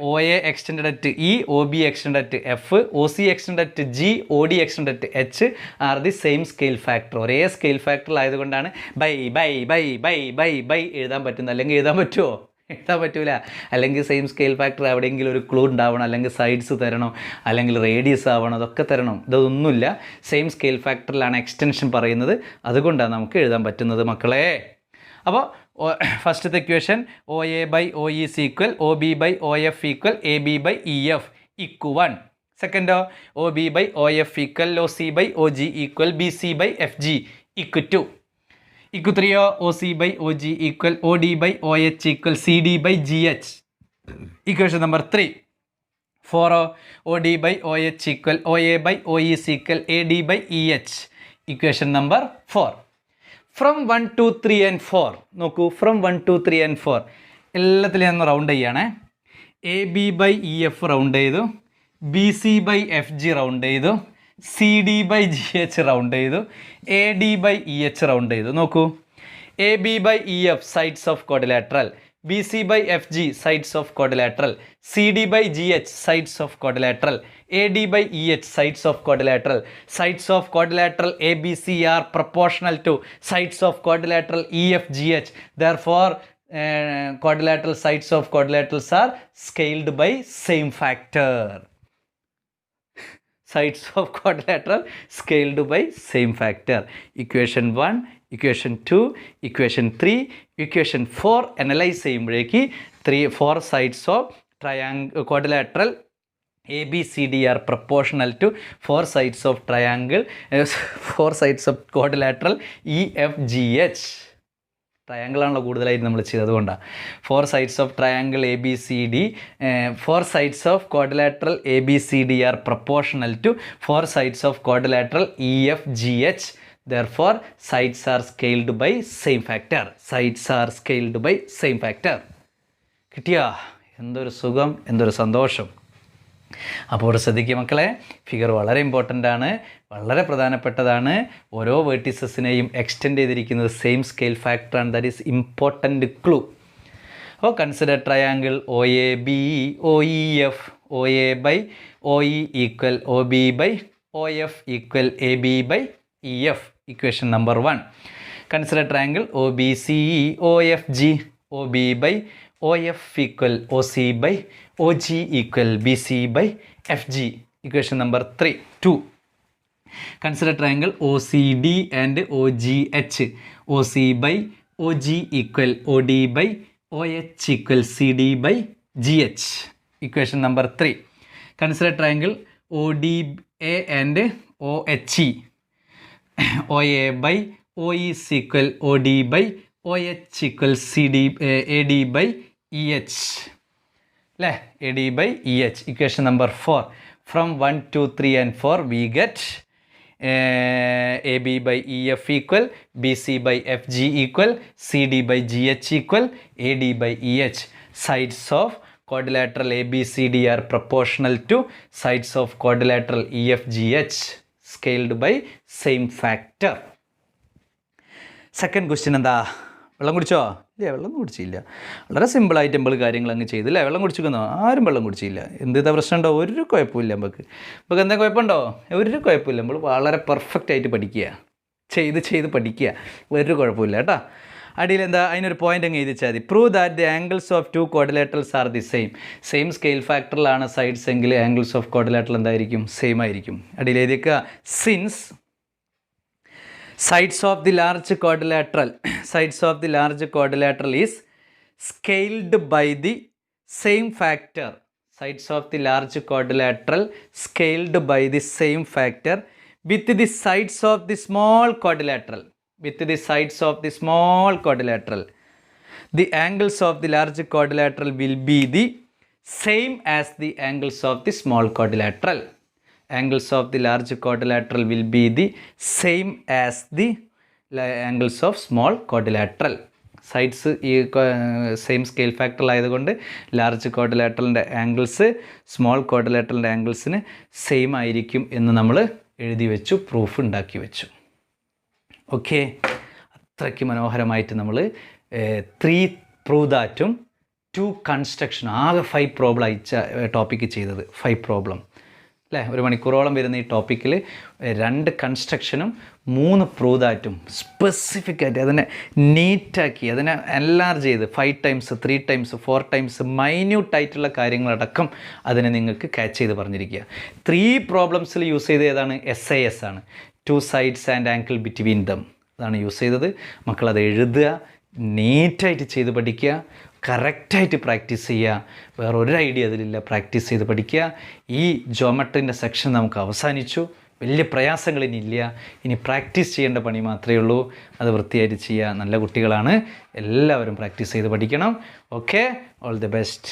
O A extend at E, O B extend at F, O C extend at G, O D extend at H R the same scale factor. ഒരേ സ്കെയിൽ ഫാക്ടർ ആയതുകൊണ്ടാണ് bye bye bye bye bye bye എഴുതാൻ പറ്റുന്നത്. അല്ലെങ്കിൽ എഴുതാൻ പറ്റുമോ? എഴുതാൻ പറ്റൂല. അല്ലെങ്കിൽ സെയിം സ്കെയിൽ ഫാക്ടർ എവിടെയെങ്കിലും ഒരു ക്ലൂ ഉണ്ടാവണം, അല്ലെങ്കിൽ സൈഡ്സ് തരണം, അല്ലെങ്കിൽ റേഡിയസ് ആവണം, അതൊക്കെ തരണം. ഇതൊന്നുമില്ല. സെയിം സ്കെയിൽ ഫാക്ടറിലാണ് എക്സ്റ്റൻഷൻ പറയുന്നത്. അതുകൊണ്ടാണ് നമുക്ക് എഴുതാൻ പറ്റുന്നത് മക്കളെ. അപ്പോൾ ഫസ്റ്റത്തെ equation O A by O E is equal O B by O F equal A B by E F equal 1. സെക്കൻഡോ O B by O F equal O C by O G equal B C by F G equal 2. Equal 3 O C by O G equal O D by O H equal C D by G H. Equation number 3. 4 O D by O H equal O A by O E is equal A D by E H. Equation number 4. From 1 2 3 and 4 നോക്കൂ. From 1 2 3 and 4 എല്ലാത്തിലും ഞാൻ round ചെയ്യണേ. A B by E F round ചെയ്തു, B C by F G round ചെയ്തു, C D by G H round ചെയ്തു, A D by E H round ചെയ്തു. നോക്കൂ. A B by E F sides of quadrilateral, B C by F G sides of quadrilateral, C D by G H sides of quadrilateral, A D by E H sides of quadrilateral. Sides of quadrilateral ABC are proportional to sides of quadrilateral EFGH. Therefore, quadrilateral sides of quadrilaterals are scaled by same factor. Sides of quadrilateral scaled by same factor. Equation 1, equation 2, equation 3, equation 4 analyze ചെയ്യുമ്പോഴേക്ക് 4 sides of triangle quadrilateral A, B, C, D are proportional to 4 sides of triangle, 4 sides of quadrilateral E, F, G, H. Triangle ആണല്ലോ കൂടുതലായിട്ട് നമ്മൾ ചെയ്തത്. അതുകൊണ്ടാണ് 4 sides of triangle A, B, C, D. 4 sides of quadrilateral A, B, C, D are proportional to 4 sides of quadrilateral E, F, G, H. Therefore, sides are scaled by same factor. Sides are scaled by same factor. കിട്ടിയാ? എന്തൊരു സുഖം, എന്തൊരു സന്തോഷം. അപ്പോൾ ഇവിടെ ശ്രദ്ധിക്കുക മക്കളെ. Figure വളരെ ഇമ്പോർട്ടൻ്റ് ആണ്, വളരെ പ്രധാനപ്പെട്ടതാണ്. ഓരോ വേർട്ടിസസിനെയും എക്സ്റ്റെൻഡ് ചെയ്തിരിക്കുന്നത് സെയിം സ്കെയിൽ ഫാക്ടർ ആണ്. That is important clue. അപ്പോൾ consider triangle O A B O E F, O A by O E equal O B by O F equal A B by E F. Equation number 1. Consider triangle O B C O F G, O B by O F equal O C by O G equal B C by F G. Equation number 3. 2. Consider triangle O C D and O G H, O C by O G equal O D by O H equal C D by G H. Equation number 3. Consider triangle O D A and O H E, O A by O E equal O D by O H equal C D A D by E H അല്ലേ, A D by E H. Equation number 4. From 1 2 3 and 4 we get A B by E F equal B C by F G equal C D by G H equal A D by E H. Sides of quadrilateral A, B, C, D are proportional to sides of quadrilateral E, F, G, H scaled by same factor. Second question എന്താ? വെള്ളം കുടിച്ചോ? ഇല്ല, വെള്ളം കുടിച്ചില്ല. വളരെ സിമ്പിളായിട്ട് നമ്മൾ കാര്യങ്ങൾ അങ്ങ് ചെയ്തില്ലേ. വെള്ളം കുടിച്ചിരിക്കുന്നോ? ആരും വെള്ളം കുടിച്ചില്ല. എന്താ പ്രശ്നമുണ്ടോ? ഒരു കുഴപ്പമില്ല. നമുക്ക് എന്താ കുഴപ്പമുണ്ടോ? ഒരു കുഴപ്പമില്ല. നമ്മൾ വളരെ പെർഫെക്റ്റ് ആയിട്ട് പഠിക്കുക, ചെയ്ത് പഠിക്കുക, ഒരു കുഴപ്പമില്ല കേട്ടോ. അടിയിൽ എന്താ അതിനൊരു പോയിന്റ് അങ്ങ് എഴുതിച്ചാൽ മതി. Prove that the angles of 2 quadrilaterals are the same scale ഫാക്ടറിലാണ് സൈഡ്സ് എങ്കിൽ ആംഗിൾസ് ഓഫ് ക്വാഡ്രിലാറ്ററൽ എന്തായിരിക്കും? സെയിം ആയിരിക്കും. അടിയിൽ എഴുതിക്കുക since sides of the large quadrilateral is scaled by the same factor. Sides of the large quadrilateral scaled by the same factor with the sides of the small quadrilateral. The angles of the large quadrilateral will be the same as the angles of the small quadrilateral. Angles of the large quadrilateral will be the same as the angles of small quadrilateral. Sides ഈ same scale factor ആയതുകൊണ്ട് large ക്വാഡ്രിലാറ്ററലിൻ്റെ angles small ക്വാഡ്രിലാറ്ററലിൻ്റെ ആംഗിൾസിന് same ആയിരിക്കും എന്ന് നമ്മൾ എഴുതി വെച്ചു, proof ഉണ്ടാക്കി വെച്ചു. Okay, അത്രയ്ക്ക് മനോഹരമായിട്ട് നമ്മൾ 3 പ്രൂവ് ദാറ്റും 2 കൺസ്ട്രക്ഷൻ, ആകെ 5 പ്രോബ്ലം അയച്ച ടോപ്പിക്ക് ചെയ്തത് 5 പ്രോബ്ലം അല്ലേ. ഒരു മണിക്കൂറോളം വരുന്ന ഈ ടോപ്പിക്കിൽ 2 കൺസ്ട്രക്ഷനും 3 പ്രൂവ് ദാറ്റും സ്പെസിഫിക് ആയിട്ട് അതിനെ നീറ്റാക്കി അതിനെ എൻലാർജ് ചെയ്ത് 5 ടൈംസ് 3 ടൈംസ് 4 ടൈംസ് മൈന്യൂട്ടായിട്ടുള്ള കാര്യങ്ങളടക്കം അതിനെ നിങ്ങൾക്ക് ക്യാച്ച് ചെയ്ത് പറഞ്ഞിരിക്കുക. 3 പ്രോബ്ലംസിൽ യൂസ് ചെയ്ത് ഏതാണ്? SAS ആണ്. 2 sides and angle between dum അതാണ് യൂസ് ചെയ്തത്. മക്കളത് എഴുതുക, നീറ്റായിട്ട് ചെയ്ത് പഠിക്കുക, കറക്റ്റായിട്ട് പ്രാക്ടീസ് ചെയ്യുക. വേറെ ഒരു ഐഡിയ അതിലില്ല. പ്രാക്ടീസ് ചെയ്ത് പഠിക്കുക. ഈ ജോമെട്രീൻ്റെ സെക്ഷൻ നമുക്ക് അവസാനിച്ചു. വലിയ പ്രയാസങ്ങൾ ഇനി ഇല്ല. ഇനി പ്രാക്ടീസ് ചെയ്യേണ്ട പണി മാത്രമേ ഉള്ളൂ. അത് വൃത്തിയായിട്ട് ചെയ്യുക. നല്ല കുട്ടികളാണ്, എല്ലാവരും പ്രാക്ടീസ് ചെയ്ത് പഠിക്കണം. Okay, all the best.